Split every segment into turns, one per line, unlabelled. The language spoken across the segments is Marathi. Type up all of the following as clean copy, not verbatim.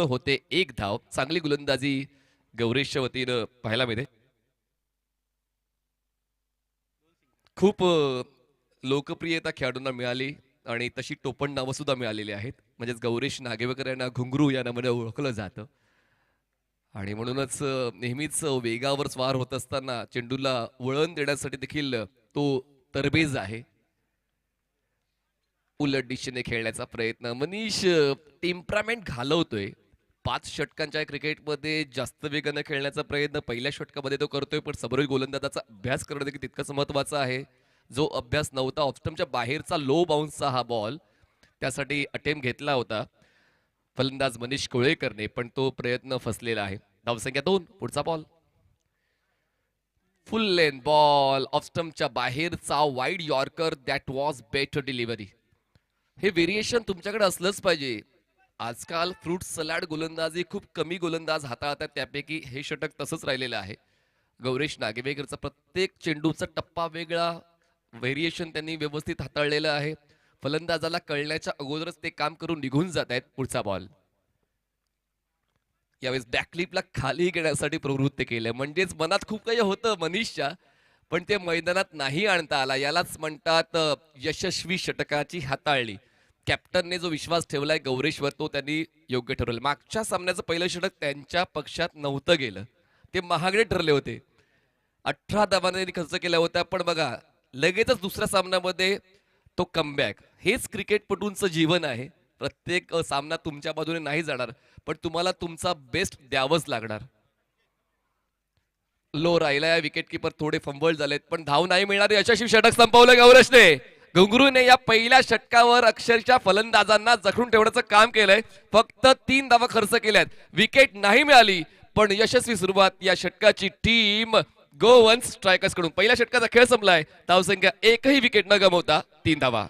होते एक धाव. चांगली गोलंदाजी गौरेशच्या वतीनं पाहायला मिळते. खूप लोकप्रियता खेळाडूंना मिळाली आणि तशी टोपण नावं सुद्धा मिळालेली आहेत. म्हणजेच गौरेश नागेवकर यांना घुंगरू या नावाने ओळखलं जातं आणि म्हणूनच नेहमीच वेगावर स्वार होत असताना चेंडूला वळण देण्यासाठी देखील तो तरबेज आहे. उलट दिशेने खेळण्याचा प्रयत्न मनीष टेम्परामेंट घालवतोय. 5 षटकांच्या क्रिकेटमध्ये जास्त वेगाने खेळण्याचा प्रयत्न पहिल्या षटकामध्ये तो करतोय, पण समोरील गोलंदाजाचा अभ्यास करणं देखील तितकंच महत्वाचं आहे. जो अभ्यास नव्हता, ऑफस्टम्पच्या बाहेरचा लो बाउन्सचा हा बॉल, त्यासाठी अटेम्प्ट घेतला होता फलंदाज मनीष कोळेकरने, पण तो प्रयत्न फसलेला आहे. धावसंख्या 2. पुढचा बॉल फुल लेन बॉल, ऑफस्टम्पच्या बाहेरचा wide yorker. That was better delivery. हे व्हेरिएशन तुमच्याकडे असलंच पाहिजे. आजकाल फ्रूट सलाड गोलंदाजी खूप कमी गोलंदाज हाताळतात, त्यापैकी हे षटक तसंच राहिलेलं आहे. गौरेश नागेवेकरचा प्रत्येक चेंडूचा टप्पा वेगळा, व्हेरिएशन त्यांनी व्यवस्थित हाताळलेलं आहे. फलंदाजाला कळण्याच्या अगोदरच ते काम करून निघून जात आहेत. पुढचा बॉल यावेळेस बॅकलिपला खाली घेण्यासाठी प्रवृत्त केलं. म्हणजेच मनात खूप काही होतं मनीषच्या, पण ते मैदानात नाही आणता आला. यालाच म्हणतात यशस्वी षटकाची हाताळणी. कॅप्टनने जो विश्वास ठेवलाय गौरेशवर, तो त्यांनी योग्य ठरवलं. मागच्या सामन्याचं पहिलं षटक त्यांच्या पक्षात नव्हतं गेलं, ते महागडे ठरले होते. 18 धावांनी त्यांनी खर्च केला होता, पण बघा लगेचच दुसऱ्या सामन्यामध्ये तो कमबॅक. हेच क्रिकेटपटूंचं जीवन आहे. प्रत्येक सामना तुमच्या बाजूने नाही जाणार, पण तुम्हाला तुमचा बेस्ट द्यावंच लागणार. लो राहिला या विकेट किपर, थोडे फंबल झालेत, पण धाव नाही मिळणार. यशस्वी षटक संपवलं गौरेशने. घुंगरूने या पहिल्या षटकावर अक्षरशः फलंदाजांना जखडून ठेवण्याचं काम केलंय. फक्त 3 धावा खर्च केल्यात, विकेट नाही मिळाली, पण यशस्वी सुरुवात या षटकाची टीम गोवन्स स्ट्रायकर्स कडून. पहिल्या षटकाचा खेळ संपलाय. धावसंख्या एकही विकेट न गमावता 3 धावा.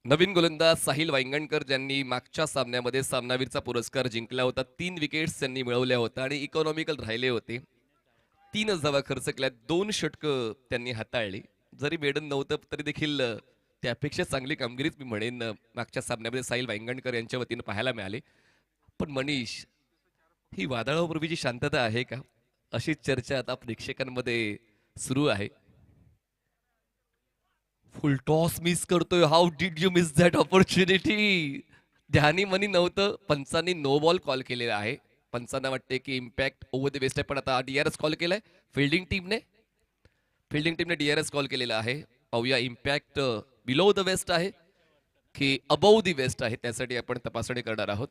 नवीन गोलंदाज साहिल वांगणकर, ज्यांनी मागच्या सामन्यामध्ये सामनावीरचा पुरस्कार जिंकला होता. 3 विकेट्स त्यांनी मिळवल्या होत्या आणि इकॉनॉमिकल राहिले होते. 3च धावा खर्च केल्या, 2 षटकं त्यांनी हाताळली. जरी मेडन नव्हतं तरी देखील त्यापेक्षा चांगली कामगिरीच मी म्हणेन मागच्या सामन्यामध्ये साहिल वांगणकर यांच्या वतीनं पाहायला मिळाली. पण मनीष, ही वादळापूर्वीची शांतता आहे का? अशीच चर्चा आता प्रेक्षकांमध्ये सुरू आहे. फुल टॉस मिस करतोय. How did you miss that opportunity? ध्यानी मनी नव्हतं. पंचांनी नो बॉल कॉल केलेला आहे. पंचांना वाटते की इम्पॅक्ट ओव्हर द वेस्ट आहे, पण आता डीआरएस कॉल केलाय फिल्डिंग टीमने डीआरएस कॉल केलेला आहे. पाहूया इम्पॅक्ट बिलो द वेस्ट आहे की अबव द वेस्ट आहे, त्यासाठी आपण तपासणी करणार आहोत.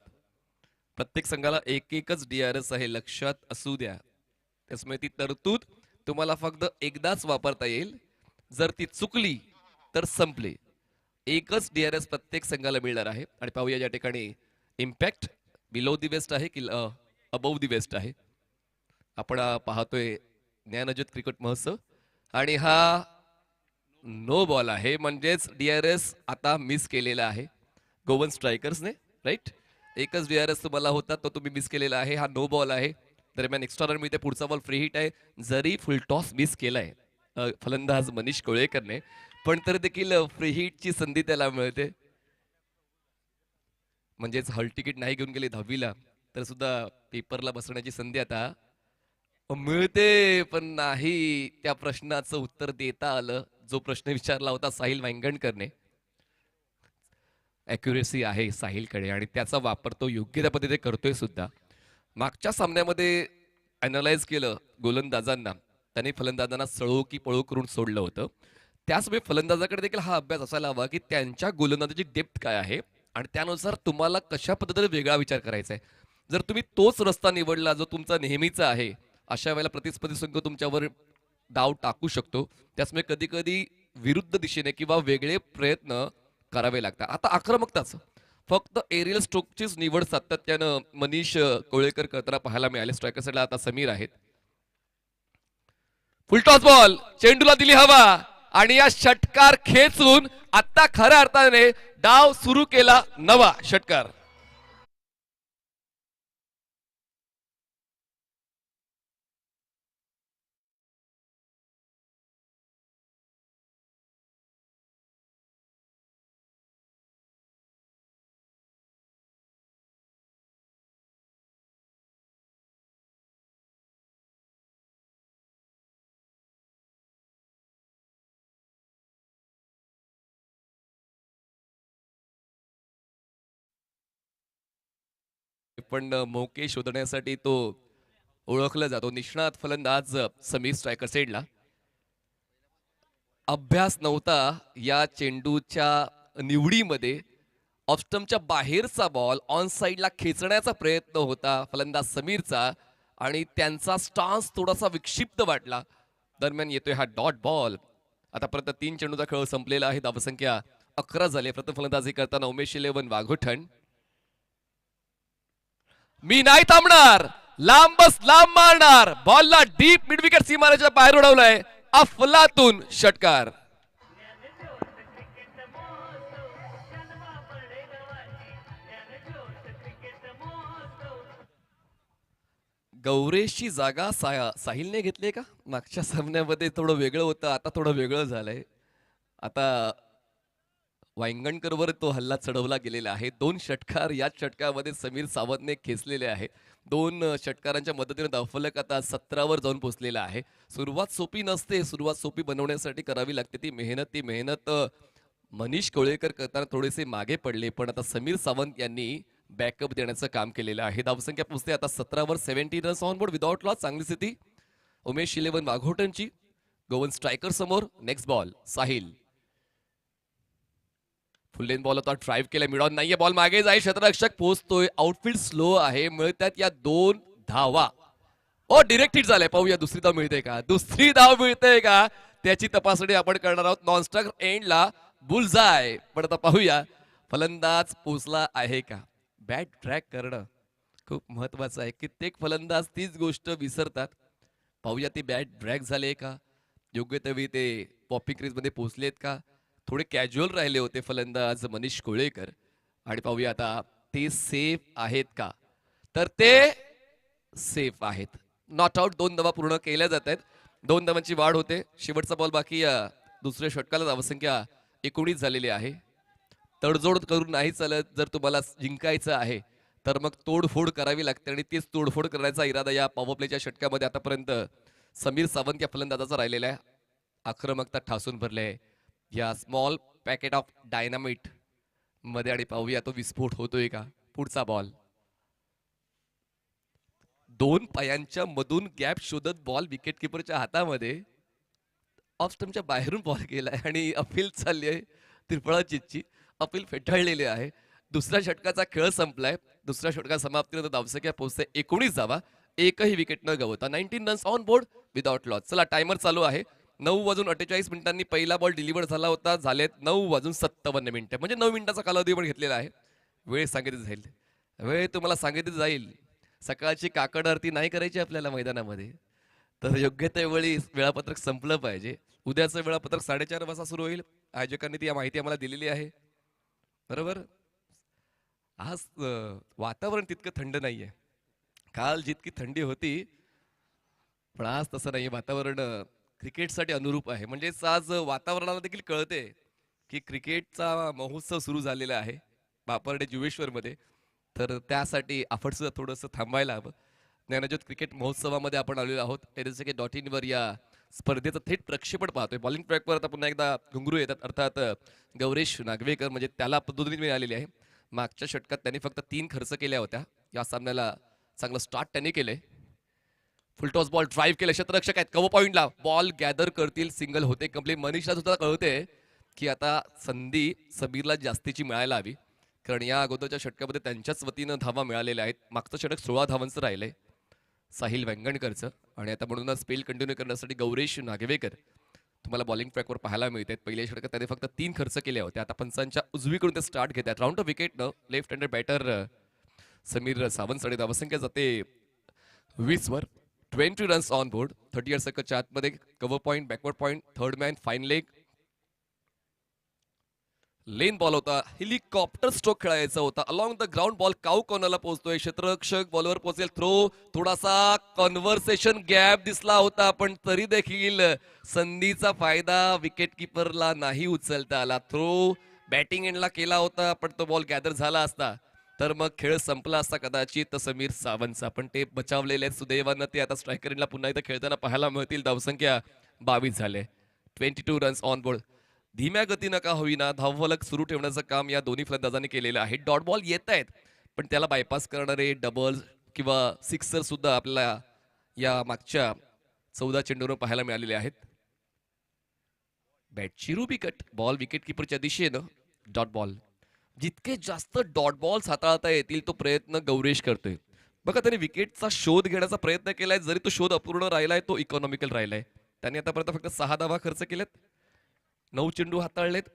प्रत्येक संघाला एकच डीआरएस आहे, लक्षात असू द्या. त्यामुळे ती तरतूद तुम्हाला फक्त एकदाच वापरता येईल. जर ती चुकली तर संपले. एकच डीआरएस प्रत्येक संघाला मिळणार आहे. आणि पाहूया या ठिकाणी इम्पॅक्ट बिलो दी वेस्ट आहे की अबव दी वेस्ट आहे. आपण पाहतोय ज्ञानज्योत क्रिकेट महोत्सव आणि हा नो बॉल आहे. म्हणजेच डीआरएस आता मिस केलेला आहे गोवन स्ट्रायकर्सने. राईट, एकच डीआरएस तुम्हाला होता, तो तुम्ही मिस केलेला आहे. हा नो बॉल आहे. दरम्यान एक्स्ट्रा रन मिळते. पुढचा बॉल फ्री हिट आहे. जरी फुल टॉस मिस केलाय फलंदाज मनीष कोळेकरने, पण तरी देखील फ्री हिटची संधी त्याला मिळते. म्हणजेच हॉल तिकीट नाही घेऊन गेले 10वीला तर सुद्धा पेपरला बसण्याची संधी आता मिळते. पण नाही त्या प्रश्नाचं उत्तर देता आलं जो प्रश्न विचारला होता साहिल वांगणकरने. अॅक्युरेसी आहे साहिलकडे आणि त्याचा वापर तो योग्य त्या पद्धतीने करतोय सुद्धा. मागच्या सामन्यामध्ये अनालाइज केलं गोलंदाजांना, त्यांनी फलंदाजांना सळो की पळो करून सोडलं होतं. त्याचवेळी फलंदाजाकडे देखील हा अभ्यास असायला हवा की त्यांच्या गोलंदाजाची डेप्थ काय आहे आणि त्यानुसार तुम्हाला कशा पद्धतीने वेगळा विचार करायचा आहे. जर तुम्ही तोच रस्ता निवडला जो तुमचा नेहमीचा आहे, अशा वेळेला प्रतिस्पर्धी संघ तुमच्यावर डाव टाकू शकतो. त्यामुळे कधी कधी विरुद्ध दिशेने किंवा वेगळे प्रयत्न करावे लागतात. आता आक्रमकताच फक्त एरियल स्ट्रोकचीच निवड सातत्यानं मनीष कोळेकर करताना पाहायला मिळाले. स्ट्रायकर साईडला आता समीर आहेत. फुलटॉस बॉल, चेंडूला दिली हवा आणि या षटकार खेचून आता खऱ्या अर्थाने डाव सुरू केला नवा षटकार. पण मौके शोधण्यासाठी तो ओळखला जातो. निष्णात फलंदाज समीर स्ट्रायकर सेडला. अभ्यास नव्हता या चेंडूच्या निवडीमध्ये. ऑफस्टमच्या बाहेरचा बॉल ऑन साईडला खेचण्याचा प्रयत्न होता फलंदाज समीरचा आणि त्यांचा स्टान्स थोडासा विक्षिप्त वाटला. दरम्यान येतोय हा डॉट बॉल. आतापर्यंत 3 चेंडूचा खेळ संपलेला आहे. धावसंख्या 11 झाली. प्रथम फलंदाजी करताना उमेश इलेव्हन वाघोठण. मी नाही थांबणार, लांबच लांब मारणार. बॉलला डीप मिड विकेट सीमारेच्या बाहेर उडवलाय. अफलातून षटकार. गौरेशची जागा साहिलने घेतली का? मागच्या सामन्यामध्ये थोडं वेगळं होतं, आता थोडं वेगळं झालंय. आता वांगणकरवर तो हल्ला चढवला गेलेला आहे. 2 षटकार या षटकामध्ये समीर सावंतने खेचलेले आहे. 2 षटकारांच्या मदतीने धावफलक आता 17 वर जाऊन पोहोचलेला आहे. सुरुवात सोपी नसते. सुरुवात सोपी बनवण्यासाठी करावी लागते ती मेहनत मनीष कोळेकर करताना थोडेसे मागे पडले, पण आता समीर सावंत यांनी बॅकअप देण्याचं काम केलेलं आहे. धावसंख्या पोहोचते आता 17 वर. 17 runs on board without loss. चांगली स्थिती उमेश इलेव्हन वाघोटनची. गोवन स्ट्रायकर समोर. Next ball Sahil. फुल लेन बॉल होता, ड्राईव्ह केला, मिडॉन नाहीये, बॉल मागे जाईल, क्षेत्ररक्षक पोहोचतोय. आउटफील्ड स्लो आहे. मिळतात या 2 धावा. ओ डिरेक्ट हिट झालाय. पाहूया दुसरी धाव मिळते का? दुसरी धाव मिळते का त्याची तपासणी आपण करणार आहोत. नॉनस्ट्रायक एंडला बुलजाय. पण आता पाहूया फलंदाज पोचला आहे का. बॅट ट्रॅक करणं खूप महत्वाचं आहे. कित्येक फलंदाज तीच गोष्ट विसरतात. पाहूया ती बॅट ड्रॅग झाले का, योग्य तेवी ते पॉपी क्रीज मध्ये पोहोचलेत का. थोडे कॅज्युअल राहिले होते फलंदाज मनीष कोळेकर. आणि पाहूया आता ते सेफ आहेत का. तर ते सेफ आहेत. Not out. 2 धावा पूर्ण केल्या जात आहेत. 2 धावांची वाढ होते. शेवटचा बॉल बाकी. दुसऱ्या षटकाला धावसंख्या 19 झालेली आहे. तडजोड करून नाही चालत. जर तुम्हाला जिंकायचं आहे तर मग तोडफोड करावी लागते आणि तीच तोडफोड करण्याचा इरादा या पॉवर प्लेच्या षटकामध्ये आतापर्यंत समीर सावंत या फलंदाजाचा राहिलेला आहे. आक्रमकता ठासून भरले या स्मॉल पॅकेट ऑफ डायनामाइट मध्ये. आणि पाहूया तो विस्फोट होतोय का. पुढचा बॉल. 2 पायांच्या मधून गॅप शोधत बॉल विकेट किपरच्या हातामध्ये. ऑफ स्टंपच्या बाहेरून बॉल गेलाय आणि अपील चालली आहे त्रिफळाचीची. अपील फेटाळलेले आहे. दुसऱ्या षटकाचा खेळ संपलाय. दुसऱ्या षटका समाप्तीनंतर धावसंख्या पोहोचते 19 धावा. एकही विकेट न गवता. 19 runs on board without loss. चला टायमर चालू आहे. 9:48 मिनिटांनी पहिला बॉल डिलिव्हर झाला होता. झालेत 9:57 मिनिटं. म्हणजे 9 मिनिटाचा कालावधी पण घेतलेला आहे. वेळ सांगितली जाईल. वेळ तुम्हाला सांगितली जाईल. सकाळची काकड आरती नाही करायची आपल्याला मैदानामध्ये. तर योग्य त्यावेळी वेळापत्रक संपलं पाहिजे. उद्याचं वेळापत्रक 4:30 वाजता सुरू होईल. आयोजकांनी ती माहिती आम्हाला दिलेली आहे. बरोबर. आज वातावरण तितकं थंड नाहीये. काल जितकी थंडी होती पण आज तसं नाही. वातावरण क्रिकेटसाठी अनुरूप आहे. म्हणजेच आज वातावरणाला देखील कळते की क्रिकेटचा महोत्सव सुरू झालेला आहे बापर्डे जुवेश्वरमध्ये. तर त्यासाठी आपण सुद्धा थोडंसं थांबायला हवं. ज्ञानज्योत क्रिकेट महोत्सवामध्ये आपण आलेलो आहोत. NSK.in वर या स्पर्धेचं थेट प्रक्षेपण पाहतोय. बॉलिंग ट्रॅकवर आता पुन्हा एकदा घुंगरू येतात. अर्थात गौरेश नागवेकर म्हणजे त्याला पद्धतीने मिळालेली आहे. मागच्या षटकात त्यांनी फक्त 3 खर्च केल्या होत्या. या सामन्याला चांगलं स्टार्ट त्यांनी केलंय. फुलटॉस बॉल ड्राईव्ह केलं. क्षेत्ररक्षक आहेत कव्हर पॉइंटला. बॉल गॅदर करतील. सिंगल होते कंप्लीट. मनीषला सुद्धा कळते की आता संधी समीरला जास्तीची मिळायला हवी. कारण या अगोदरच्या षटकामध्ये त्यांच्याच वतीनं धावा मिळालेल्या आहेत. मागचं षटक 16 धावांचं राहिलंय साहिल वेंगणकरचं. आणि आता म्हणूनच स्पेल कंटिन्यू करण्यासाठी गौरेश नागवेकर तुम्हाला बॉलिंग ट्रॅकवर पाहायला मिळत आहेत. पहिल्या षटकात त्याने फक्त 3 खर्च केले होते. आता पंचांच्या उजवीकडून ते स्टार्ट घेत आहेत. राऊंड ऑफ विकेटनं लेफ्ट हँडेड बॅटर समीर सावंतसाठी धावसंख्या जाते 20 वर. 20 रन्स ऑन बोर्ड. 30 सेकंडच्या आतमध्ये cover point, backward point, third man, fine leg. लेन बॉल होता, हेलिकॉप्टर स्ट्रोक खेळायचा होता. Along the ground ball cow कॉर्नरला पोहोचतोय, क्षेत्ररक्षक बॉलवर पोहोचेल. थ्रो थोडासा कन्व्हर्सेशन गॅप दिसला होता, पण तरी देखील संधीचा फायदा विकेट किपरला नाही उचलता आला. थ्रो बॅटिंग एंडला केला होता, पण तो बॉल गॅदर झाला असता तर मग खेळ संपला असता कदाचित समीर सावंतचा. पण ते बचावलेले आहेत सुदैवानं. ते आता स्ट्रायकर एंडला पुन्हा इथं खेळताना पाहायला मिळतील. धावसंख्या 22 झाले, 22 रन्स ऑन बोर्ड. धीम्या गतीनं का होईना धावफलक सुरू ठेवण्याचं काम या दोन्ही फलंदाजांनी केलेलं आहे. डॉट बॉल येत आहेत, पण त्याला बायपास करणारे डबल्स किंवा सिक्सर सुद्धा आपल्याला या मागच्या 14 चेंडूवर पाहायला मिळालेले आहेत. बॅट चिरू बिकट बॉल विकेट किपरच्या दिशेनं. डॉट बॉल, जितके जास्त डॉट बॉल्स हाताळता येतील तो प्रयत्न गौरेश करतोय. बघा, त्याने विकेटचा शोध घेण्याचा प्रयत्न केलाय. जरी तो शोध अपूर्ण राहिलाय, तो इकॉनॉमिकल राहिलाय. त्याने आतापर्यंत फक्त 6 धावा खर्च केलेत, 9 चेंडू हाताळलेत,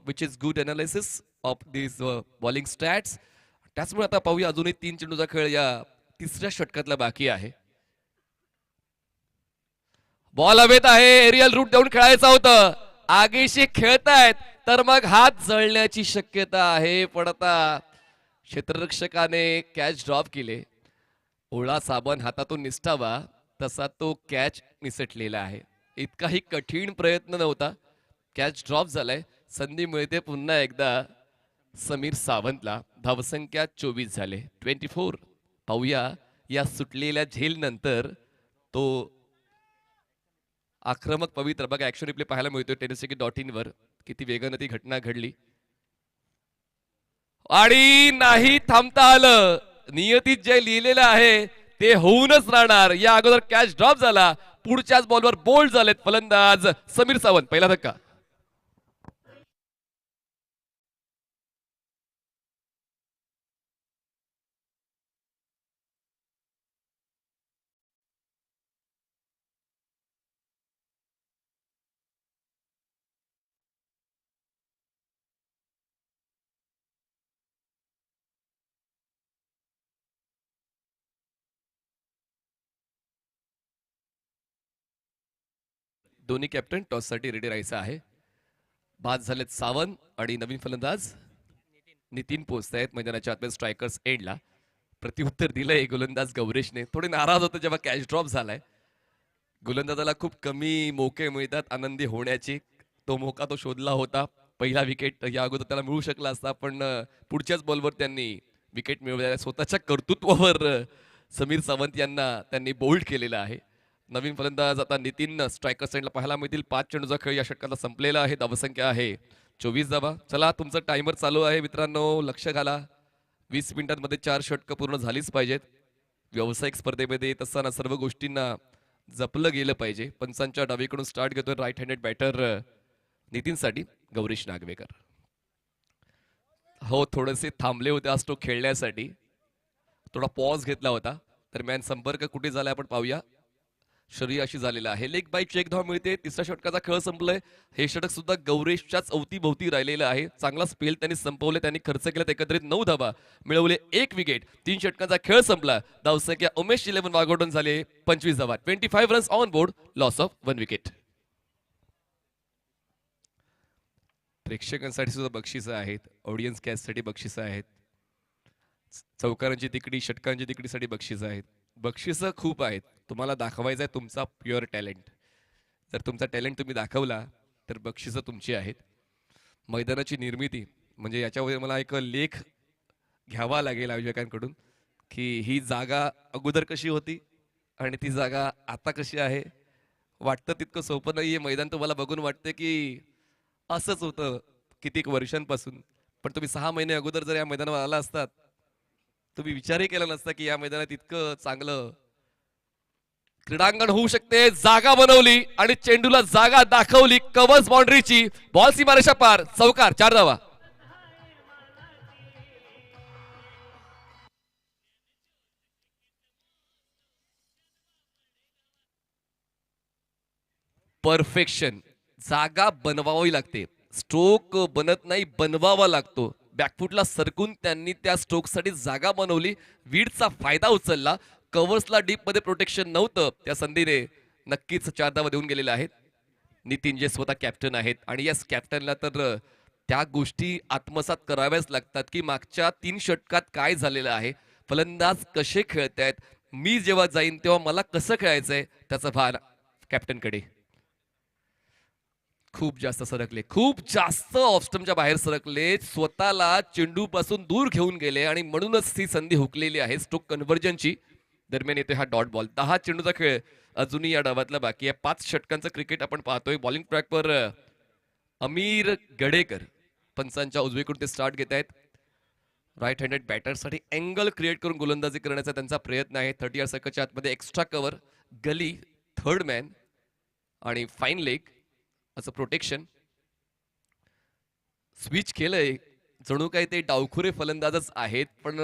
which is good analysis of this bowling stats. त्याचमुळे आता पाहूया, अजूनही 3 चेंडूचा खेळ या तिसऱ्या षटकातला बाकी आहे. बॉल हवेत आहे, एरियल रूट देऊन खेळायचं होतं. आगीशी खेळतायत तर मग हात जळण्याची शक्यता आहे. पण आता क्षेत्ररक्षकाने कॅच ड्रॉप केले. ओळा साबण हातातून निसटावा तसा तो कॅच निसटलेला आहे. इतकाही कठीण प्रयत्न नव्हता, कॅच ड्रॉप झालाय. संधी मिळते पुन्हा एकदा समीर सावंतला. धावसंख्या 24 झाले, 24. पाहूया या सुटलेल्या झेल नंतर तो आक्रमक पवित्र. बघा, ऍक्शन रिप्ले पाहायला मिळतोय tennisTicket.in वर. किती वेगानं ती घटना घडली आणि नाही थांबता आलं. नियतीत जे लिहिलेलं आहे ते होऊनच राहणार. या अगोदर कॅच ड्रॉप झाला, पुढच्याच बॉलवर बोल्ड झालेत फलंदाज समीर सावंत. पहिला धक्का. दोन्ही कॅप्टन टॉस साठी रेडी राहायचं आहे. बाद झालेत सावंत आणि नवीन फलंदाज नितीन पोहोचत आहेत मैदानाच्या आतमध्ये स्ट्रायकर्स एंडला. प्रत्युत्तर दिलंय गोलंदाज गौरेशने. थोडे नाराज होते जेव्हा कॅच ड्रॉप झालाय. गोलंदाजाला खूप कमी मोके मिळतात आनंदी होण्याचे. तो मोका तो शोधला होता. पहिला विकेट या अगोदर त्याला मिळू शकला असता, पण पुढच्याच बॉलवर त्यांनी विकेट मिळवल्या. स्वतःच्या कर्तृत्वावर समीर सावंत यांना त्यांनी बोल्ड केलेला आहे. नवीन फलंदाज आता नितीन स्ट्रायकर साईडला पाहायला मिळतील. 5 चेंडूचा खेळ या षटकाला संपलेला आहे. धावसंख्या आहे 24 धावा. चला, तुमचं टायमर चालू आहे मित्रांनो, लक्ष घाला. 20 मिनिटांमध्ये 4 षटकं पूर्ण झालीच पाहिजेत. व्यावसायिक स्पर्धेमध्ये येत असताना सर्व गोष्टींना जपलं गेलं पाहिजे. पंचांच्या डावीकडून स्टार्ट घेतोय राईट हँडेड बॅटर नितीनसाठी गौरीश नागवेकर. हो, थोडेसे थांबले होते आज तो खेळण्यासाठी, थोडा पॉज घेतला होता. दरम्यान संपर्क कुठे झाला आपण पाहूया. शरीराशी झालेला आहे. लेग बाय चेक धाव मिळते. तिसऱ्या षटकाचा खेळ संपलाय. हे षटक सुद्धा गौरेशच्याच अवतीभोवती राहिलेलं आहे. चांगला स्पेल त्यांनी संपवले. त्यांनी खर्च केला एकत्रित 9 धावा, मिळवले 1 विकेट. 3 षटकांचा खेळ संपला. धावसंख्या उमेश 11 वागोडून झाले 25 धावा, 25 runs on board, loss of 1 wicket. प्रेक्षकांसाठी सुद्धा बक्षिसं आहेत, ऑडियन्स कॅचसाठी बक्षिसं आहेत, चौकारांची तिकडी षटकांची तिकडीसाठी बक्षिसं आहेत. बक्षिसं खूप आहेत. तुम्हाला दाखवायचं आहे तुमचा प्युअर टॅलेंट. जर तुमचा टॅलेंट तुम्ही दाखवला तर बक्षिसं तुमची आहेत. मैदानाची निर्मिती म्हणजे याच्यावर मला एक लेख घ्यावा लागेल आयोजकांकडून की ही जागा अगोदर कशी होती आणि ती जागा आता कशी आहे. वाटतं तितकं सोपं नाहीये. मैदान तुम्हाला बघून वाटतं की असंच होतं कितीक वर्षांपासून, पण तुम्ही 6 महिने अगोदर जर या मैदानावर आला असतात तुम्ही विचारही केला नसता की या मैदानात इतकं चांगलं क्रीडांगण होऊ शकते. जागा बनवली आणि चेंडूला जागा दाखवली. कव्हर्स बाउंड्रीची, बॉल सीमारेषा पार, चौकार, 4 धावा. परफेक्शन, जागा बनवावी लागते. स्ट्रोक बनत नाही, बनवावा लागतो. बॅकफुटला सरकून त्यांनी त्या स्ट्रोकसाठी जागा बनवली. वीडचा फायदा उचलला. कव्हर्सला डीप मध्ये प्रोटेक्शन नव्हतं. त्या संधीने नक्कीच 4 धावा देऊन गेलेल्या आहेत. नितीन जे स्वतः कॅप्टन आहेत आणि याच कॅप्टनला तर त्या गोष्टी आत्मसात कराव्याच लागतात की मागच्या 3 षटकात काय झालेलं आहे, फलंदाज कसे खेळतायत, मी जेव्हा जाईन तेव्हा मला कसं खेळायचंय त्याचा भार कॅप्टनकडे. खूप जास्त सरकले, खूप जास्त ऑफस्टमच्या बाहेर सरकले, स्वतःला चेंडूपासून दूर घेऊन गेले आणि म्हणूनच ही संधी हुकलेली आहे स्ट्रोक कन्व्हर्जनची. दरम्यान येते हा डॉट बॉल. 10 चेंडूचा खेळ अजूनही या डावातला बाकी आहे. 5 षटकांचं क्रिकेट आपण पाहतोय. बॉलिंग ट्रॅकवर अमीर गडेकर पंचांच्या उजवीकडून ते स्टार्ट घेत आहेत. राईट हँडेड बॅटरसाठी अँगल क्रिएट करून गोलंदाजी करण्याचा त्यांचा प्रयत्न आहे. 30 या सर्कलच्या आतमध्ये एक्स्ट्रा कव्हर, गली, थर्ड मॅन आणि फाईन लेग असं प्रोटेक्शन. स्विच केलंय, जणू काही ते डावखुरे फलंदाजच आहेत, पण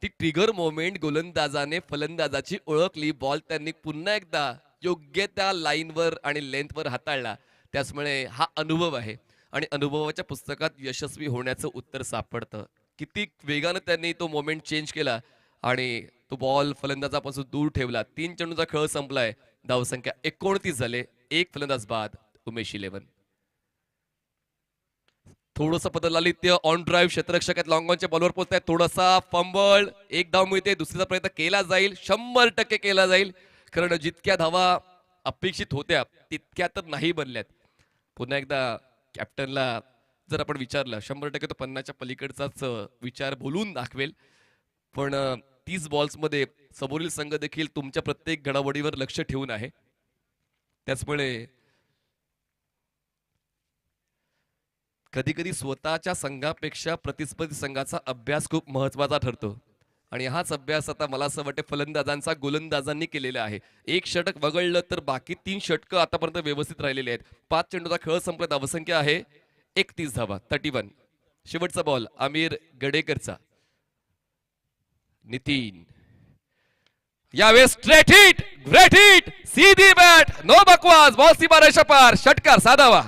ती ट्रिगर मोमेंट गोलंदाजाने फलंदाजाची ओळखली. बॉल त्यांनी पुन्हा एकदा योग्य त्या लाईनवर आणि लेंथवर हाताळला. त्याचमुळे हा अनुभव आहे आणि अनुभवाच्या पुस्तकात यशस्वी होण्याचं उत्तर सापडतं. किती वेगानं त्यांनी तो मोमेंट चेंज केला आणि तो बॉल फलंदाजापासून दूर ठेवला. 3 चेंडूचा खेळ संपलाय. धावसंख्या 29 झाले. एक फलंदाज बाद. उमेश 11. थोडंसं पदलालित्य ऑन ड्राईव्ह क्षेत्ररक्षकात लॉंग ऑनच्या बॉलवर पोहोचतायत. थोडासा फंबल, एक धाव मिळते. दुसरीचा प्रयत्न केला जाईल, 100% केला जाईल, कारण जितक्या धावा अपेक्षित होत्या तितक्या तर नाही बनल्यात. पुन्हा एकदा कॅप्टनला जर आपण विचारलं, 100% तो 50च्या पलीकडचाच विचार बोलून दाखवेल. पण 30 बॉल्समध्ये समोरील संघ देखील तुमच्या प्रत्येक घडामोडीवर लक्ष ठेवून आहे. त्याचमुळे कधी कधी स्वतःच्या संघापेक्षा प्रतिस्पर्धी संघाचा अभ्यास खूप महत्वाचा ठरतो आणि हाच अभ्यास आता मला असं वाटतं फलंदाजांचा गोलंदाजांनी केलेला आहे. एक षटक वगळलं तर बाकी 3 षटकं आतापर्यंत व्यवस्थित राहिलेले आहेत. 5 चेंडूचा खेळ संपला. धावसंख्या आहे 31 धावा, 31. शेवटचा बॉल आमिर गडेकरचा. नितीन यावेळेस स्ट्रेट हिट, ग्रेट हिट, सीधी बॅट, नो बकवास, बॉल सीमा रेषा पार, षटकार साधावा.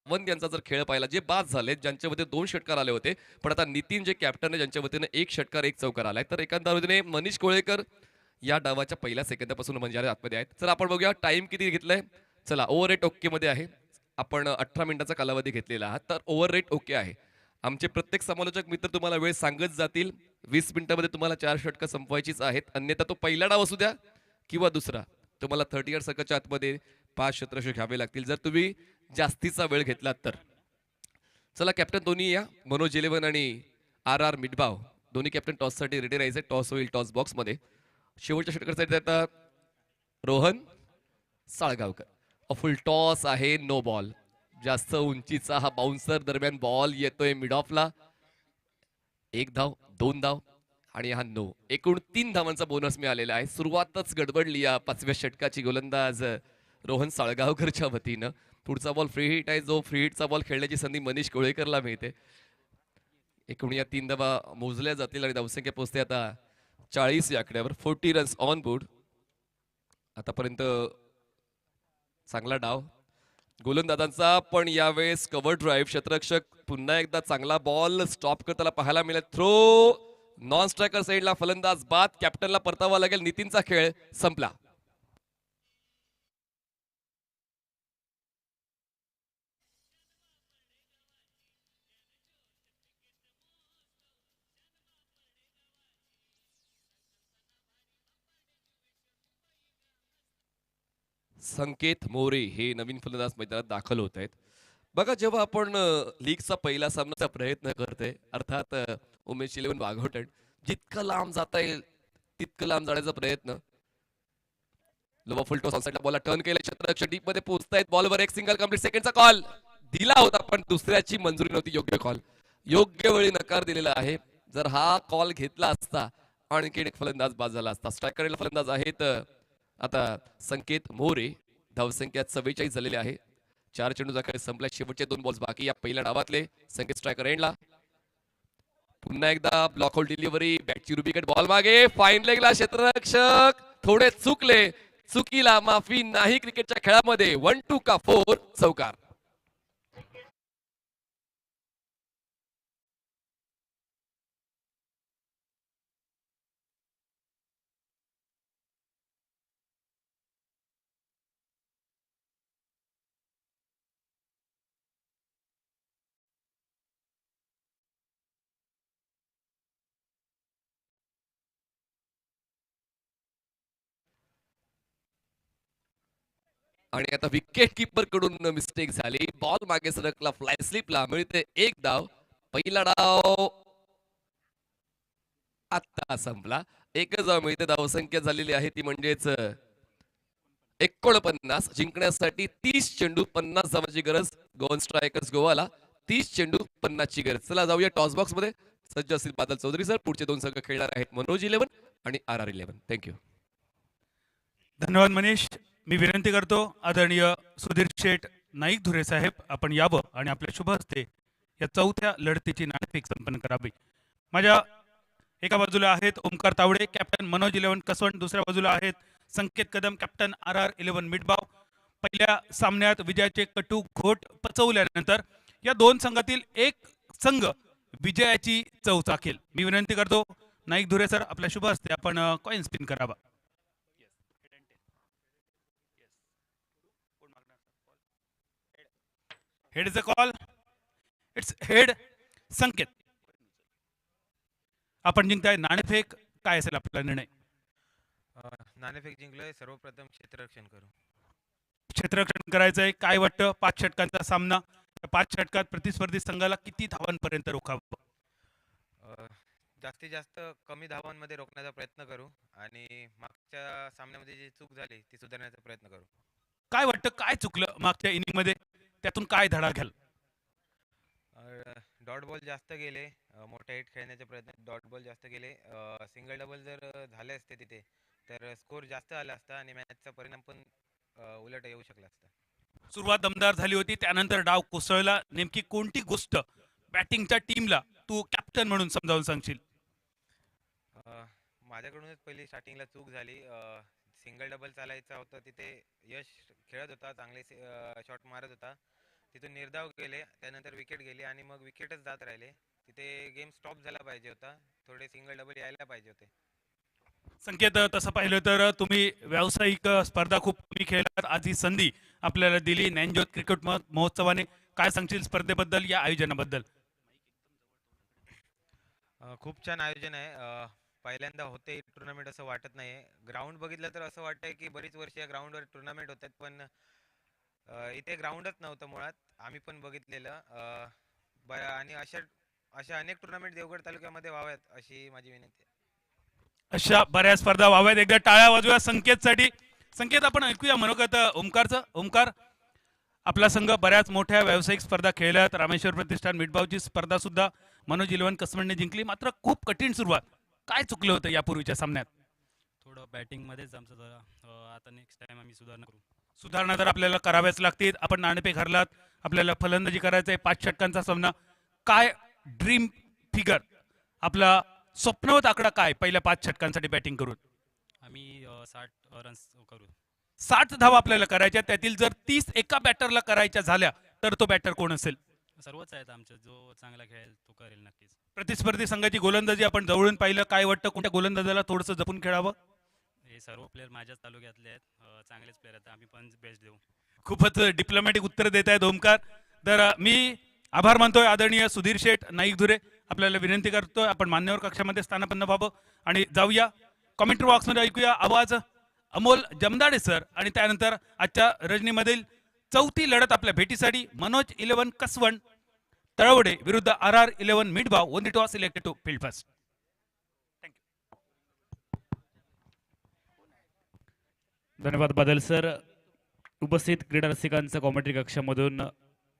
वंत यांचा जर खेळ पाहिला, जे बाद झाले, ज्यांच्या वतीने 2 षटकार आले होते, पण आता नितीन जे कॅप्टन आहे ज्यांच्या वतीने 1 षटकार 1 चौकार आलाय, तर एकंदरीने मनीष कोळेकर या डावाच्या पहिल्या सेकंदापासून म्हणजे आतमध्ये आहेत. चला आपण बघूया टाइम किती घेतलाय. चला ओव्हर रेट ओके मध्ये आहे. आपण 18 मिनिटाचा कालावधी घेतलेला आहात, तर ओव्हर रेट ओके आहे. आमचे प्रत्येक समालोचक मित्र तुम्हाला वेळ सांगत जातील. 20 मिनिटांमध्ये तुम्हाला 4 षटकं संपवायचीच आहेत. अन्यथा तो पहिला डाव असू द्या किंवा दुसरा, तुम्हाला 30 यार्ड सर्कलच्या आतमध्ये 5 क्षेत्ररक्षक घ्यावे लागतील जर तुम्ही जास्तीचा वेळ घेतलात तर. चला कॅप्टन दोन्ही या, मनोज 11 आणि RR मिडबाव दोन्ही कॅप्टन टॉससाठी रेडी राहायचे. टॉस होईल टॉस बॉक्स मध्ये. शेवटच्या षटकासाठी आता रोहन साळगावकर. फुल टॉस आहे, नो बॉल. जास्त उंचीचा हा बाउन्सर, दरम्यान बॉल येतोय मिड ऑफला. 1 धाव, 2 धाव आणि हा नो. एकूण 3 धावांचा बोनस मिळालेला आहे. सुरुवातच गडबडली या 5व्या षटकाची गोलंदाज रोहन साळगावकरच्या वतीनं. पुढचा बॉल फ्री हिट आहे, जो फ्री हिटचा बॉल खेळण्याची संधी मनीष कोळेकरला मिळते. एकूण या 3 धावा मोजल्या जातील आणि धावसंख्या पोहोचते आता 40 या आकड्यावर. 40 रन्स ऑन बोर्ड. आतापर्यंत चांगला डाव गोलंदाजांचा, पण यावेळेस कव्हर ड्राईव्ह. क्षेत्ररक्षक पुन्हा एकदा चांगला बॉल स्टॉप करताना पाहायला मिळेल. थ्रो नॉन स्ट्रायकर साईडला, फलंदाज बाद. कॅप्टनला परतावा लागेल. नितीनचा खेळ संपला. संकेत मोरे हे नवीन फलंदाज मैदानात दाखल होत आहेत. बघा, जेव्हा आपण लीगचा पहिला सामनाचा प्रयत्न करतोय, अर्थात उमेश 11 वाघोटण जितकं लांब जाता येईल तितकं लांब जाण्याचा प्रयत्न. लोवा फुल टॉस ऑनसाइडला बॉलला टर्न केले. क्षेत्ररक्षक डीप मध्ये पोहोचतायत. बॉलवर एक सिंगल कंप्लीट. सेकंडचा कॉल दिला होता, पण दुसऱ्याची मंजुरी नव्हती. योग्य कॉल, योग्य वेळी नकार दिलेला आहे. जर हा कॉल घेतला असता आणखी एक फलंदाज बाद झाला असता. स्ट्राईक करेल फलंदाज आहेत आता संकेत मोरे. धावसंख्या 44 झालेली आहे. 4 चेंडू खेळ संपला. शेवटचे 2 बॉल्स बाकी या पहिल्या डावातले. संकेत स्ट्रायकर एंडला. पुन्हा एकदा ब्लॉक होल डिलिव्हरी, बॅटची रुबिकेट, बॉल मागे, फाईन लेगला क्षेत्ररक्षक थोडे चुकले, चुकीला माफी नाही क्रिकेटच्या खेळामध्ये. 1-2 का 4 चौकार. आणि आता विकेट कीपर कडून मिस्टेक झाली. बॉल मागे सरकला, फ्लाय स्लिपला मिळते एक धाव. पहिला डाव आता संपला. एकच धाव मिळते. धावसंख्या झालेली आहे ती म्हणजेच 49. जिंकण्यासाठी 30 चेंडू 50 धावांची गरज. गोवन स्ट्रायकर्स गोवाला 30 चेंडू 50 ची गरज. चला जाऊया टॉस बॉक्स मध्ये. सज्ज असतील बादल चौधरी सर. पुढचे दोन संघ खेळणार आहेत मनोज 11 आणि RR 11. थँक्यू.
धन्यवाद मनीष. मी विनंती करतो आदरणीय सुधीर शेठ नाईक धुरे साहेब आपण यावं आणि आपल्या शुभ हस्ते या चौथ्या लढतीची नाणेफेक संपन्न करावी. माझ्या एका बाजूला आहेत ओमकार तावडे कॅप्टन मनोज 11 कसवण. दुसऱ्या बाजूला आहेत संकेत कदम कॅप्टन RR 11 मिठबाव. पहिल्या सामन्यात विजयाचे कटू घोट पचवल्यानंतर या दोन संघातील एक संघ विजयाची चव चाखेल. मी विनंती करतो नाईक धुरे सर आपल्या शुभ हस्ते आपण कॉइन स्पिन करावा. Head is a call. It's head. Sanket आपण जिंकताय. नाणेफेक काय असेल आपला निर्णय?
नाणेफेक जिंकलोय. सर्वप्रथम क्षेत्ररक्षण करू.
क्षेत्ररक्षण करायचंय. काय वाटतं 5 षटकांचा सामना. 5 षटकात प्रतिस्पर्धी संघाला किती धावांपर्यंत रोखावं?
जास्तीत जास्त कमी धावांमध्ये रोखण्याचा प्रयत्न करू आणि मागच्या सामन्यामध्ये जी चूक झाली ती सुधारण्याचा प्रयत्न करू.
काय वाटतं काय चुकलं मागच्या इनिंग मध्ये? त्यातून काय धडा घ्याल?
डॉट बॉल जास्त गेले. मोठा हिट खेळण्याचे प्रयत्न. डॉट बॉल जास्त गेले. सिंगल डबल जर झाले असते तिथे तर स्कोर जास्त आला असता आणि मॅचचा परिणाम पण उलट येऊ शकला असता.
सुरुवात दमदार झाली होती त्यानंतर डाव कोसळला. नेमकी कोणती गोष्ट बॅटिंगच्या टीमला तू कॅप्टन म्हणून समजावून सांगशील?
माझ्याकडूनच पहिली स्टार्टिंगला चूक झाली. सिंगल डबल चालायचा होता तिथे यश खेळत होता. चांगले शॉट मारत होता. तिथून निर्धाव गेले. त्यानंतर विकेट गेली आणि मग विकेटच जात राहिले. तिथे गेम स्टॉप झाला पाहिजे होता. थोडे सिंगल डबल यायला पाहिजे होते.
संकेत तसं पाहिलं तर तुम्ही व्यावसायिक स्पर्धा खूप कमी खेळलात. आज ही संधी आपल्याला दिली ज्ञानज्योत क्रिकेट महोत्सवाने. काय सांगशील स्पर्धेबद्दल या आयोजनाबद्दल?
खूप छान आयोजन आहे. पहिल्यांदा होते टुर्नामेंट असं वाटत नाही. ग्राउंड बघितलं तर असं वाटतंय की बरीच वर्ष या ग्राउंडवर टुर्नामेंट होतात पण इथे ग्राउंडच नव्हतं मुळात. आम्ही पण बघितलेलं आणि अशा अनेक टुर्नामेंट देवगड तालुक्यामध्ये व्हाव्यात अशी माझी विनंती आहे.
अशा बऱ्याच स्पर्धा व्हाव्यात. एकदा टाळ्या वाजूया संकेतसाठी. संकेत आपण ऐकूया मनोगत ओमकारचं. ओमकार आपला संघ बऱ्याच मोठ्या व्यावसायिक स्पर्धा खेळल्यात. रामेश्वर प्रतिष्ठान मिठबावची स्पर्धा सुद्धा मनोज 11 कसमणने जिंकली. मात्र खूप कठीण सुरुवात. काय चुकलं होतं यापूर्वीच्या सामन्यात?
थोडं बॅटिंगमध्येच आमचं जरा आता नेक्स्ट टाइम आम्ही सुधारणा करू.
सुधारणा तर आपल्याला कराव्याच लागतील. आपण नाणेफेक हरलात. आपल्याला फलंदाजी करायचं आहे. 5 षटकांचा सामना. काय ड्रीम फिगर आपला स्वप्नवत आकडा काय पहिल्या 5 षटकांसाठी बॅटिंग करून?
आम्ही 60 रन्स करू.
60 धावा आपल्याला करायच्या. त्यातील जर 30 एका बॅटरला करायच्या झाल्या तर तो बॅटर कोण असेल?
सर्वच आहेत आमचं. जो चांगला खेळेल तो करेल नक्कीच.
प्रतिस्पर्धी संघाची गोलंदाजी आपण जवळून पाहिलं. काय वाटतं कोणत्या गोलंदाजाला थोडंसं जपून खेळावं?
हे सर्व प्लेयर माझ्याच तालुक्यातले आहेत. चांगलेच प्लेयर आहेत. आम्ही पण बेस्ट देऊ.
खूपच डिप्लोमॅटिक उत्तर देत आहेत ओमकार. तर मी आभार मानतोय आदरणीय सुधीर शेठ नाईक धुरे. आपल्याला विनंती करतोय आपण मान्यवर कक्षामध्ये स्थानापन्न व्हावं आणि जाऊया कमेंट्री बॉक्समध्ये. ऐकूया आवाज अमोल जमदाडे सर आणि त्यानंतर आजच्या रजनीमधील चौथी लढत आपल्या भेटीसाठी मनोज 11 कसवण तळवडे विरुद्ध RR 11 Mithbav. Only toss selected to field first.
धन्यवाद बादल सर. उपस्थित क्रीडा रसिकांचा कॉमेंट्री कक्षामधून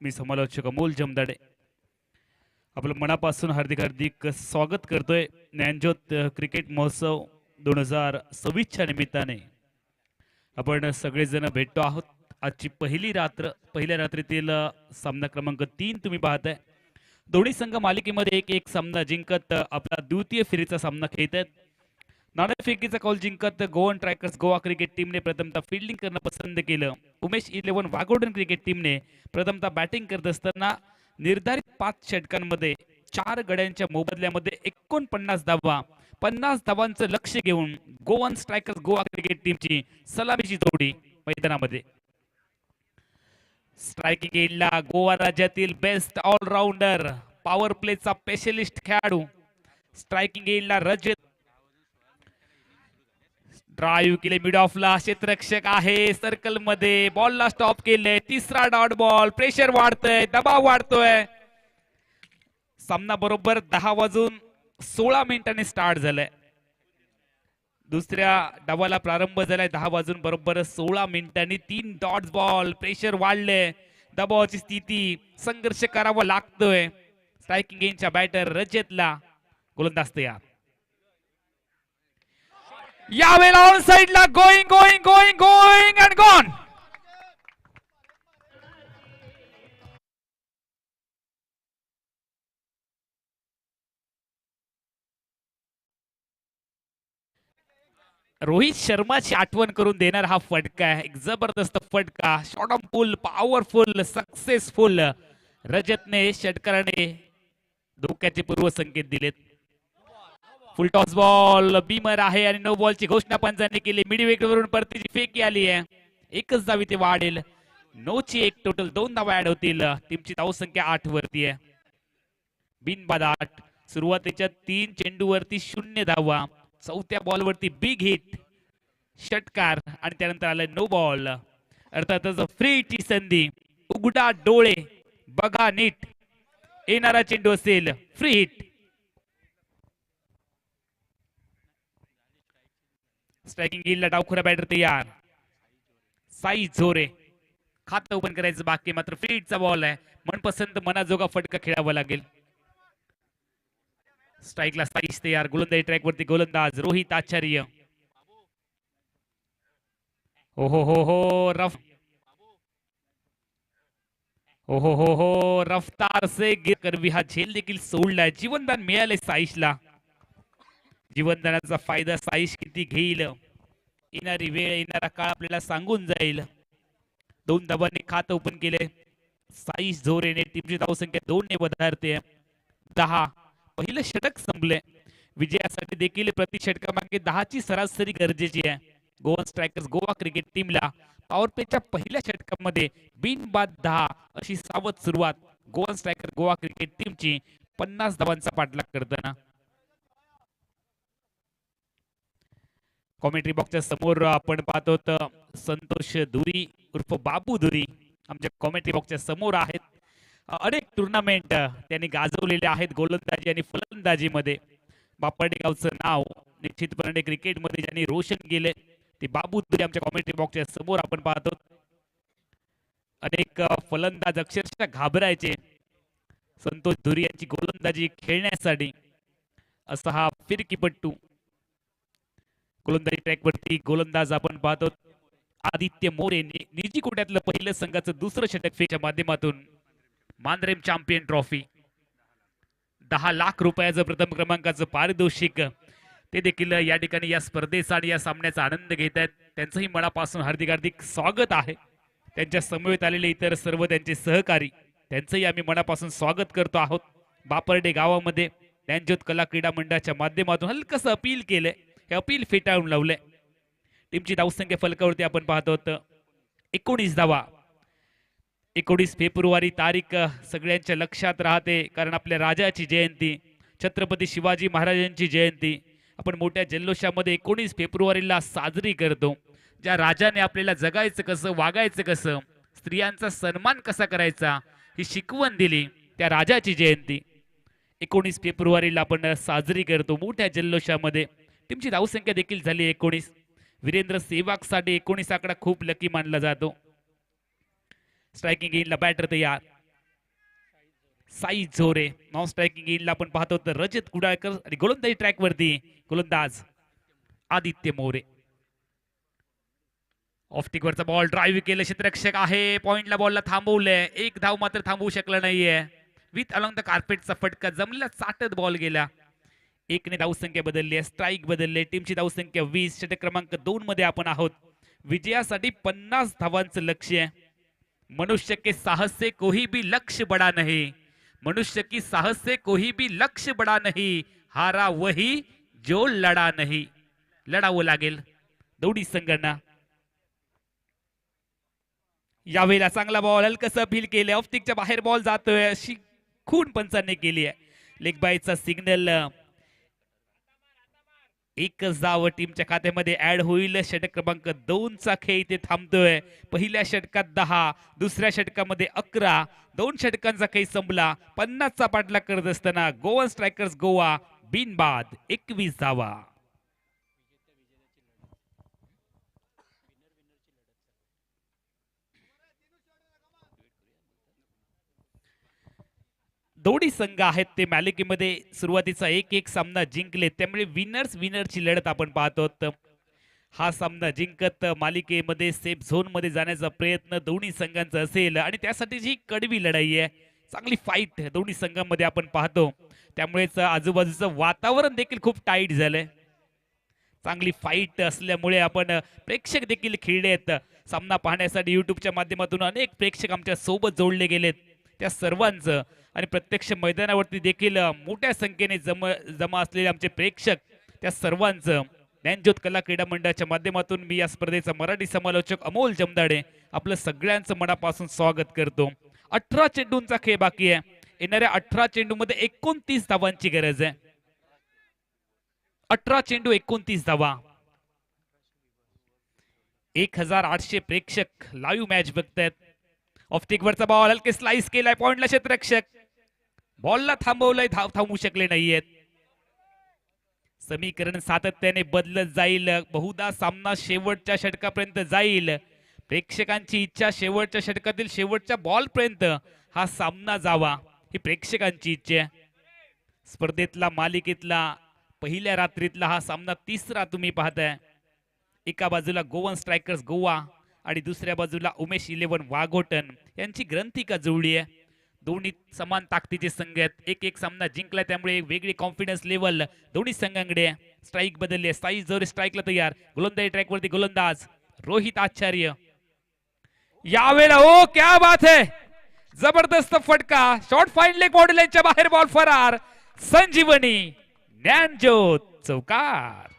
मी समालोचक अमोल जमदाडे आपलं मनापासून हार्दिक हार्दिक स्वागत करतोय. ज्ञानज्योत क्रिकेट महोत्सव 2026च्या निमित्ताने आपण सगळेजण भेटतो आहोत. आजची पहिली रात्र. पहिल्या रात्रीतील सामना क्रमांक 3 तुम्ही पाहताय. दोन्ही संघ मालिकेमध्ये एक सामना जिंकत आपला द्वितीय फेरीचा सामना खेळत आहेत. नाणेफेकीचा कॉल जिंकत गोवन ट्रॅकर्स गोवा क्रिकेट टीमने प्रथमतः फिल्डिंग करणं पसंत केलं. उमेश 11 वाघोडन क्रिकेट टीमने प्रथमतः बॅटिंग करत असताना निर्धारित 5 षटकांमध्ये 4 गड्यांच्या मोबदल्यामध्ये 49 धावा, 50 धावांचं लक्ष घेऊन गोवन स्ट्रायकर्स गोवा क्रिकेट टीमची सलामीची जोडी मैदानामध्ये. स्ट्रायकिंग एंडला गोवा राज्यातील बेस्ट ऑलराऊंडर, पॉवर प्लेचा स्पेशलिस्ट खेळाडू स्ट्रायकिंग एंडला रजत. ड्राईव्ह केले मिड ऑफला, क्षेत्ररक्षक आहे सर्कल मध्ये, बॉलला स्टॉप केले. तिसरा डॉट बॉल, प्रेशर वाढतोय, दबाव वाढतोय. सामना बरोबर 10:16 स्टार्ट झालाय. दुसऱ्या डावाला प्रारंभ झालाय 10:16. 3 डॉट्स बॉल, प्रेशर वाढले, दबावाची स्थिती, संघर्ष करावा लागतोय स्ट्रायकिंग एंडच्या बॅटर रजतला. गोलंदाज तयार. यावेळेला ऑन साइडला going going going going and gone. Rohit शर्माची आठवण करून देणार हा फटका आहे. एक जबरदस्त फटका, short on pull, powerful, successful. रजतने षटकाराने धोक्याचे पूर्व संकेत दिलेत. फुल टॉस बॉल, बीमर आहे आणि नो बॉलची घोषणा पंचांनी केली. मिडविकेट वरून परतीची फेकी आली आहे. एकच धाव इथे वाढेल. 9ची एक टोटल 2 धावा ऍड होतील. टीमची धावसंख्या 8 वरती आहे. बिनबाद 8. सुरुवातीच्या 3 चेंडूवरती 0 धावा. चौथ्या बॉलवरती बिग हिट, षटकार आणि त्यानंतर आलं नो बॉल. अर्थातच फ्रीची संधी. उघडा डोळे, बघा नीट, येणारा चेंडू असेल फ्री हिट. स्ट्रायकिंग एंडला डावखुरा बॅटर तयार. साई झोरे. खातं ओपन करायचं बाकी, मात्र फ्री हिटचा बॉल आहे. मनपसंत मनाजोगा फटका खेळावा लागेल. स्ट्राईकला साईश तयार. गोलंदाजी ट्रॅक वरती गोलंदाज रोहित आचार्य. हो हो हो हो रफ, हो हो हो हो रफ्तार से करवी हा झेल देखील सोडलाय. जीवनदान मिळाले साईशला. जीवनदानाचा फायदा साईश किती घेईल, येणारी वेळ, येणारा काळ आपल्याला सांगून जाईल. 2 धावांनी खातं ओपन केले. साईश झोरेने टीमची धावसंख्या 2 ने વધારते. 10. पहिलं षटक संपले. विजयासाठी देखील प्रति षटकामागे 10ची सरासरी गरजेची आहे. गोवा स्ट्रायकर्स गोवा क्रिकेट टीमला पॉवर प्लेच्या पहिल्या षटकामध्ये बिनबाद 10 अशी सावध सुरुवात गोवा स्ट्रायकर गोवा क्रिकेट टीमची 50 धावांचा पाठलाग करताना. कॉमेंट्री बॉक्सच्या समोर आपण पाहतो संतोष धुरी उर्फ बाबू धुरी आमच्या कॉमेंट्री बॉक्सच्या समोर आहेत. अनेक टुर्नामेंट त्यांनी गाजवलेले आहेत गोलंदाजी आणि फलंदाजीमध्ये. बापर्डे गावचं नाव निश्चितपणे क्रिकेटमध्ये ज्यांनी रोशन केले ते बाबू धुरी आमच्या कॉमेंट्री बॉक्सच्या समोर आपण पाहतो. अनेक फलंदाज अक्षरशः घाबरायचे संतोष धुरी यांची गोलंदाजी खेळण्यासाठी. असा हा फिरकीपट्टू. गोलंदाजी ट्रॅक वरती गोलंदाज आपण पाहतो आदित्य मोरे. निजी कोट्यातलं पहिलं संघाचं दुसरं षटक फेकच्या माध्यमातून मांद्रेम चॅम्पियन ट्रॉफी. 10 लाख रुपयाचं प्रथम क्रमांकाचं पारितोषिक ते देखील या ठिकाणी या स्पर्धेचा आणि या सामन्याचा आनंद घेत आहेत. त्यांचंही मनापासून हार्दिक हार्दिक स्वागत आहे. त्यांच्या समवेत आलेले इतर सर्व त्यांचे सहकारी त्यांचंही आम्ही मनापासून स्वागत करतो आहोत. बापर्डे गावामध्ये ज्ञानज्योत कला क्रीडा मंडळाच्या माध्यमातून हलकसं अपील केलंय. हे अपील फेटाळून लावलंय. टीमची धावसंख्या फलकावरती आपण पाहतो 19 धावा. 19 फेब्रुवारी तारीख सगळ्यांच्या लक्षात राहते, कारण आपल्या राजाची जयंती, छत्रपती शिवाजी महाराजांची जयंती आपण मोठ्या जल्लोषामध्ये 19 फेब्रुवारीला साजरी करतो. ज्या राजाने आपल्याला जगायचं कसं, वागायचं कसं, स्त्रियांचा सन्मान कसा करायचा ही शिकवण दिली, त्या राजाची जयंती 19 फेब्रुवारीला आपण साजरी करतो मोठ्या जल्लोषामध्ये. टीमची धावसंख्या देखील झाली 19. वीरेंद्र सेवागसाठी 19 आकडा खूप लकी मानला जातो. स्ट्रायकिंग एंडला बॅटर तयार साई झोरे. नॉन स्ट्रायकिंग एंडला आपण पाहतो तर रजत कुडाळकर आणि गोलंदाजी ट्रॅक वरती गोलंदाज आदित्य मोरे. ऑफटिक वरचा बॉल ड्राईव्ह केलं, क्षेत्ररक्षक आहे, पॉइंटला बॉलला थांबवलंय. 1 धाव मात्र थांबवू शकला नाहीये. विथ अलॉंग द कार्पेटचा फटका जमला, चाटत बॉल गेला. एकने धावसंख्या बदलली आहे, स्ट्राईक बदलले, टीमची धावसंख्या 20, षटक क्रमांक 2 मध्ये आपण आहोत. विजयासाठी 50 धावांचं लक्ष्य आहे. मनुष्य के साहस से कोई भी लक्ष्य बड़ा नहीं, मनुष्य की साहस से कोई भी लक्ष्य बड़ा नहीं, हारा वही जो लढा नाही. लढावं लागेल दोन्ही संघांना. यावेळेला चांगला बॉल हलकस अपील केलं, ऑफ्टिकच्या बाहेर बॉल जातोय अशी खून पंचांनी केली आहे. लेग बायचा सिग्नल. एकच धाव टीमच्या खात्यामध्ये ऍड होईल. षटक क्रमांक 2 चा खेळ इथे थांबतोय. पहिल्या षटकात 10, दुसऱ्या षटकामध्ये 11, 2 षटकांचा खेळ संपला. 50 चा पाठलाग करत असताना गोवा स्ट्रायकर्स गोवा बिनबाद 21 धावा. दोन्ही संघ आहेत ते मालिकेमध्ये सुरुवातीचा 1-1 सामना जिंकले, त्यामुळे विनरची लढत आपण पाहतो. हा सामना जिंकत मालिकेमध्ये सेफ झोन मध्ये जाण्याचा प्रयत्न दोन्ही संघांचा असेल आणि त्यासाठी जी कडवी लढाई आहे, चांगली फाईट दोन्ही संघांमध्ये आपण पाहतो. त्यामुळेच आजूबाजूचं वातावरण देखील खूप टाईट झालंय. चांगली फाईट असल्यामुळे आपण प्रेक्षक देखील खेळले आहेत. सामना पाहण्यासाठी युट्यूबच्या माध्यमातून अनेक प्रेक्षक आमच्या सोबत जोडले गेलेत. त्या सर्वांचं आणि प्रत्यक्ष मैदानावरती देखील मोठ्या संख्येने जमा असलेले आमचे प्रेक्षक, त्या सर्वांचं ज्ञानज्योत कला क्रीडा मंडळाच्या माध्यमातून मी या स्पर्धेचा मराठी समालोचक अमोल जमदाडे आपलं सगळ्यांचं मनापासून स्वागत करतो. 18 चेंडूंचा खेळ बाकी आहे. येणाऱ्या 18 चेंडूमध्ये 29 धावांची गरज आहे. 18 चेंडू 29 धावा. 1800 प्रेक्षक लाईव्ह मॅच बघतायत. ऑफ्टिक वरचा बॉल हलके स्लाइस केलाय, पॉइंटला क्षेत्ररक्षक बॉलला थांबवलंय, धाव थांबवू शकले नाहीयेत. समीकरण सातत्याने बदलत जाईल. बहुधा सामना शेवटच्या षटकापर्यंत जाईल. प्रेक्षकांची इच्छा शेवटच्या षटकातील शेवटच्या बॉल पर्यंत हा सामना जावा, ही प्रेक्षकांची इच्छा आहे. स्पर्धेतला मालिकेतला पहिल्या रात्रीतला हा सामना तिसरा तुम्ही पाहताय. एका बाजूला गोवन स्ट्रायकर्स गोवा आणि दुसऱ्या बाजूला उमेश 11 वाघोटन यांची ग्रंथिका जुळली आहे. दोन्ही समान ताकदीचे संघ आहेत. 1-1 सामना जिंकला, त्यामुळे वेगळी कॉन्फिडन्स लेवल दोन्ही संघांकडे. स्ट्राईक बदलली, साईज जोरे स्ट्राईकला तयार. गोलंदाजी ट्रॅकवरती गोलंदाज रोहित आचार्य. यावेळेला ओ क्या बात है, जबरदस्त फटका. शॉर्ट फाईन लेग बॉडी लाईनच्या बाहेर बॉल फरार. संजीवनी ज्ञानज्योत चौकार.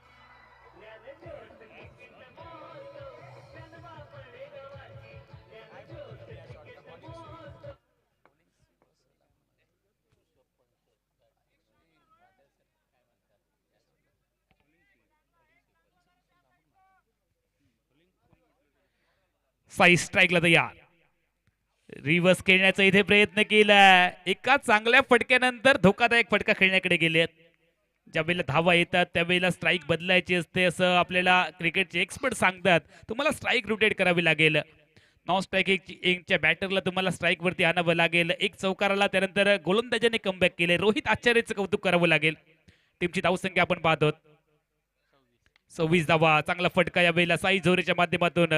साई स्ट्राईकला तयार. रिव्हर्स खेळण्याचा इथे प्रयत्न केलाय. एका चांगल्या फटक्यानंतर धोकादायक फटका खेळण्याकडे गेलेत. ज्यावेळेला धावा येतात त्यावेळेला स्ट्राईक बदलायची असते असं आपल्याला क्रिकेटचे एक्सपर्ट सांगतात. तुम्हाला स्ट्राईक रोटेट करावी लागेल. नॉन स्ट्राईकच्या बॅटरला तुम्हाला स्ट्राईक वरती आणावं लागेल. एक चौकाराला त्यानंतर गोलंदाजाने कमबॅक केले. रोहित आचार्यचं कौतुक करावं लागेल. टीमची धावसंख्या आपण पाहतो 26 धावा. चांगला फटका यावेळेला साई झोरेच्या माध्यमातून.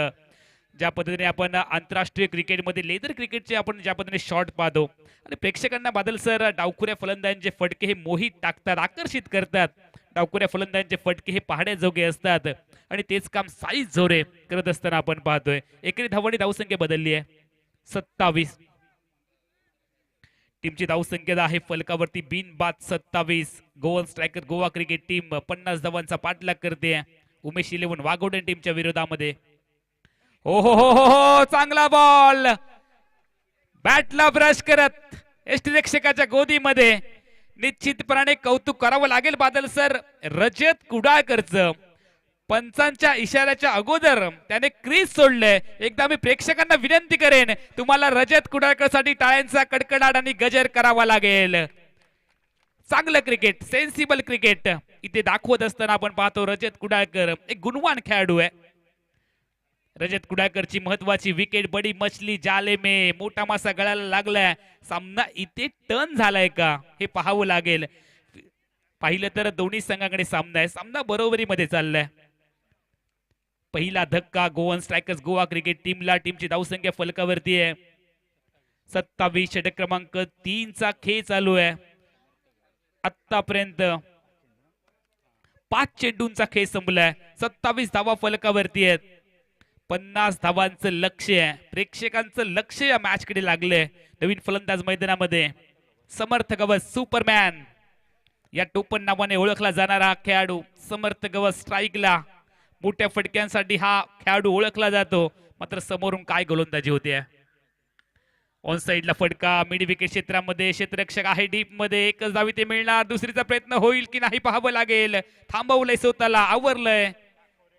ज्या पद्धतीने आपण आंतरराष्ट्रीय क्रिकेटमध्ये लेदर क्रिकेटचे आपण ज्या पद्धतीने शॉट पाहतो आणि प्रेक्षकांना बादल सर डावखुऱ्या फलंदाजांचे फटके हे मोहित टाकतात, आकर्षित करतात. डावखुऱ्या फलंदाजांचे फटके हे पाहण्याजोगे असतात आणि तेच काम साई झोरे करत असताना आपण पाहतोय. एकरी धावांनी धावसंख्या बदलली आहे 27. टीमची धावसंख्या आहे फलकावरती बिनबाद 27. Goan striker Goa cricket team 50 धावांचा पाठलाग करते उमेश 11 वाघोडन टीमच्या विरोधामध्ये. हो हो हो हो हो, चांगला बॉल बॅटला ब्रश करत यष्टिरक्षकाच्या गोदीमध्ये. निश्चितपणे कौतुक करावं लागेल बादल सर रजत कुडाळकरचं. पंचांच्या इशाऱ्याच्या अगोदर त्याने क्रीज सोडले. एकदा मी प्रेक्षकांना विनंती करेन, तुम्हाला रजत कुडाळकर साठी टाळ्यांचा कडकडाट आणि गजर करावा लागेल. चांगलं क्रिकेट, सेन्सिबल क्रिकेट इथे दाखवत असताना आपण पाहतो. रजत कुडाळकर एक गुणवान खेळाडू आहे. रजत कुडाळकरची महत्वाची विकेट बडी मछली जाले में, मोठा मासा गळाला लागलाय. सामना इथे टर्न झालाय का हे पाहावं लागेल. पाहिलं तर दोन्ही संघाकडे सामना आहे. सामना बरोबरीमध्ये चाललाय. पहिला धक्का गोवन स्ट्रायकर्स गोवा क्रिकेट टीमला. टीमची धावसंख्या फलकावरती आहे 27. षटक क्रमांक 3 चा खेळ चालू आहे. आतापर्यंत 5 चेंडूंचा खेळ संपलाय. 27 धावा फलकावरती आहेत. 50 धावांचं लक्ष आहे. प्रेक्षकांचं लक्ष या मॅच कडे लागलंय. नवीन फलंदाज मैदानामध्ये समर्थ गवस सुपरमॅन या टोपण नावाने ओळखला जाणारा खेळाडू. समर्थ गवस स्ट्राईकला मोठ्या फटक्यांसाठी हा खेळाडू ओळखला जातो. मात्र समोरून काय गोलंदाजी होते. ऑन साइडला फटका मिड विकेट क्षेत्रामध्ये. क्षेत्ररक्षक आहे डीप मध्ये. एकच धाव इथे मिळणार. दुसरीचा प्रयत्न होईल की नाही पाहावं लागेल. थांबवलंय स्वतःला. आवरलंय.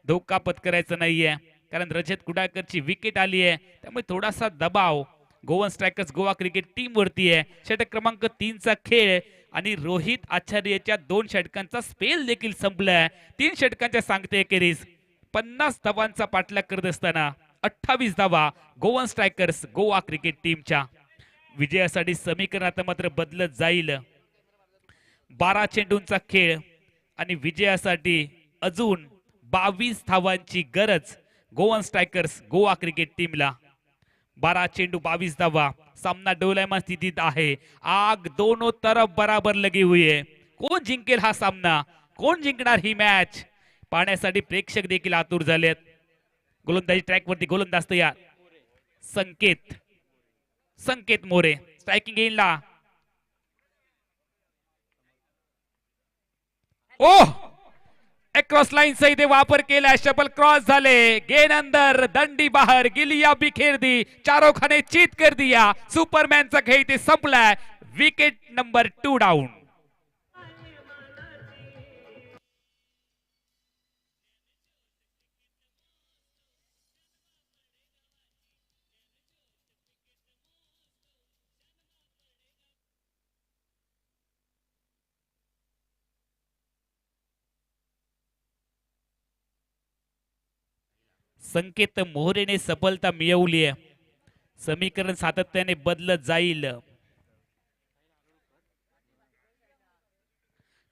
धोका पत्करायचा नाहीये कारण रजत कुडाळकरची विकेट आली आहे. त्यामुळे थोडासा दबाव Goan strikers Goa cricket team वरती आहे. षटक क्रमांक 3 चा खेळ आणि रोहित आचार्यच्या 2 षटकांचा स्पेल देखील संपलाय. 3 षटकांच्या सांगते एकेरीज 50 धावांचा पाठलाग करत असताना 28 धावा गोवन स्ट्रायकर्स गोवा क्रिकेट टीमच्या. विजयासाठी समीकरण आता मात्र बदलत जाईल. 12 चेंडूंचा खेळ आणि विजयासाठी अजून 22 धावांची गरज गोवन स्ट्रायकर्स गोवा क्रिकेट टीमला. 12 चेंडू 22 धावा. सामना डोलायमान स्थितीत आहे. आग दोनों तरफ बराबर लगी हुई है. कोण जिंकेल हा सामना, कोण जिंकणार ही मॅच पाहण्यासाठी प्रेक्षक देखील आतुर झालेत. गोलंदाजी ट्रॅक वरती गोलंदाज तयार. संकेत मोरे स्ट्रायकिंग येईला. ओह अक्रॉस लाईन सहित वापर केला. शबल क्रॉस झाले. गेन अंदर दंडी बाहर. गिलिया बिखेर दी. चारों खाने चीत कर दिया. सुपरमॅनचा खेळ इथे संपलाय. Wicket number 2 down. संकेत मोहरेने सफलता मिळवली आहे. समीकरण सातत्याने बदलत जाईल.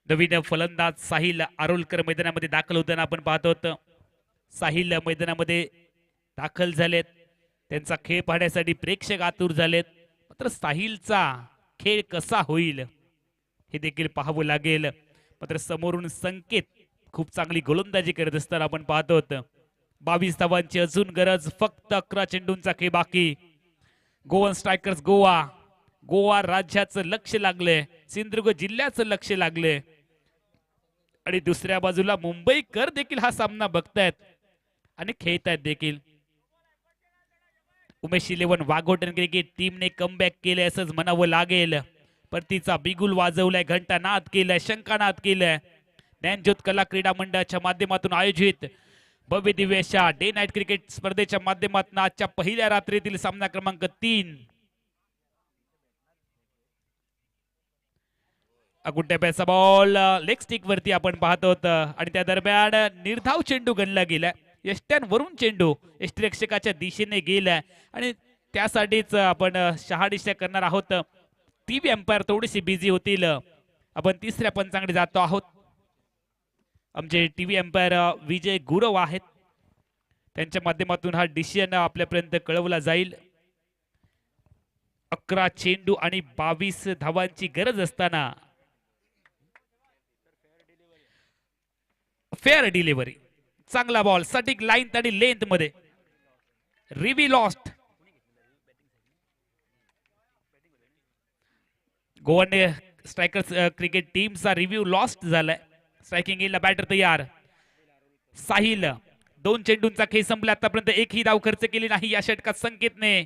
नवीन फलंदाज साहिल आरोलकर मैदानामध्ये दाखल होताना आपण पाहत होतो. साहिल मैदानामध्ये दाखल झालेत. त्यांचा खेळ पाहण्यासाठी प्रेक्षक आतुर झालेत. मात्र साहिलचा खेळ कसा होईल हे देखील पाहावं लागेल. मात्र समोरून संकेत खूप चांगली गोलंदाजी करत असताना आपण पाहत होतो. 22 धावांची अजून गरज. फक्त 11 चेंडूंचा खेळ बाकी. गोवन स्ट्रायकर्स गोवा राज्याचं लक्ष लागले. सिंधुदुर्ग जिल्ह्याचं लक्ष लागले आणि दुसऱ्या बाजूला मुंबईकर देखील हा सामना बघतायत आणि खेळतायत देखील. उमेश 11 वाघोटन क्रिकेट टीमने कमबॅक केले असंच म्हणावं लागेल. परतीचा बिगुल वाजवलाय. घंटानाद केलाय. शंकानाद केलाय. ज्ञानज्योत कला क्रीडा मंडळाच्या माध्यमातून आयोजित भव्य दिव्य अशा डे नाईट क्रिकेट स्पर्धेच्या माध्यमातून आजच्या पहिल्या रात्रीतील सामना क्रमांक 3 अगुट्याचा बॉल लेग स्टिक वरती आपण पाहत होत आणि त्या दरम्यान निर्धाव चेंडू गणला गेलाय. यष्ट्यांवरून चेंडू यष्टिरक्षकाच्या दिशेने गेलाय आणि त्यासाठीच आपण शहानिशा करणार आहोत. टीव्ही अंपायर थोडीशी बिझी होतील. आपण तिसऱ्या पंचांकडे जातो आहोत. आमचे टीव्ही अंपायर विजय गुरव आहेत. त्यांच्या माध्यमातून हा डिसिजन आपल्यापर्यंत कळवला जाईल. 11 चेंडू आणि 22 धावांची गरज असताना फेअर डिलिव्हरी. चांगला बॉल सटीक लाईन आणि लेंथ मध्ये. रिव्ही लॉस्ट. गोवन स्ट्रायकर्स क्रिकेट टीमचा रिव्ह्यू लॉस्ट झालाय. स्ट्रायकिंग येईल. बॅटर तयार. साहिल 2 चेंडूंचा खेळ संपला. आतापर्यंत एकही धाव खर्च केली नाही या षटकात संकेतने.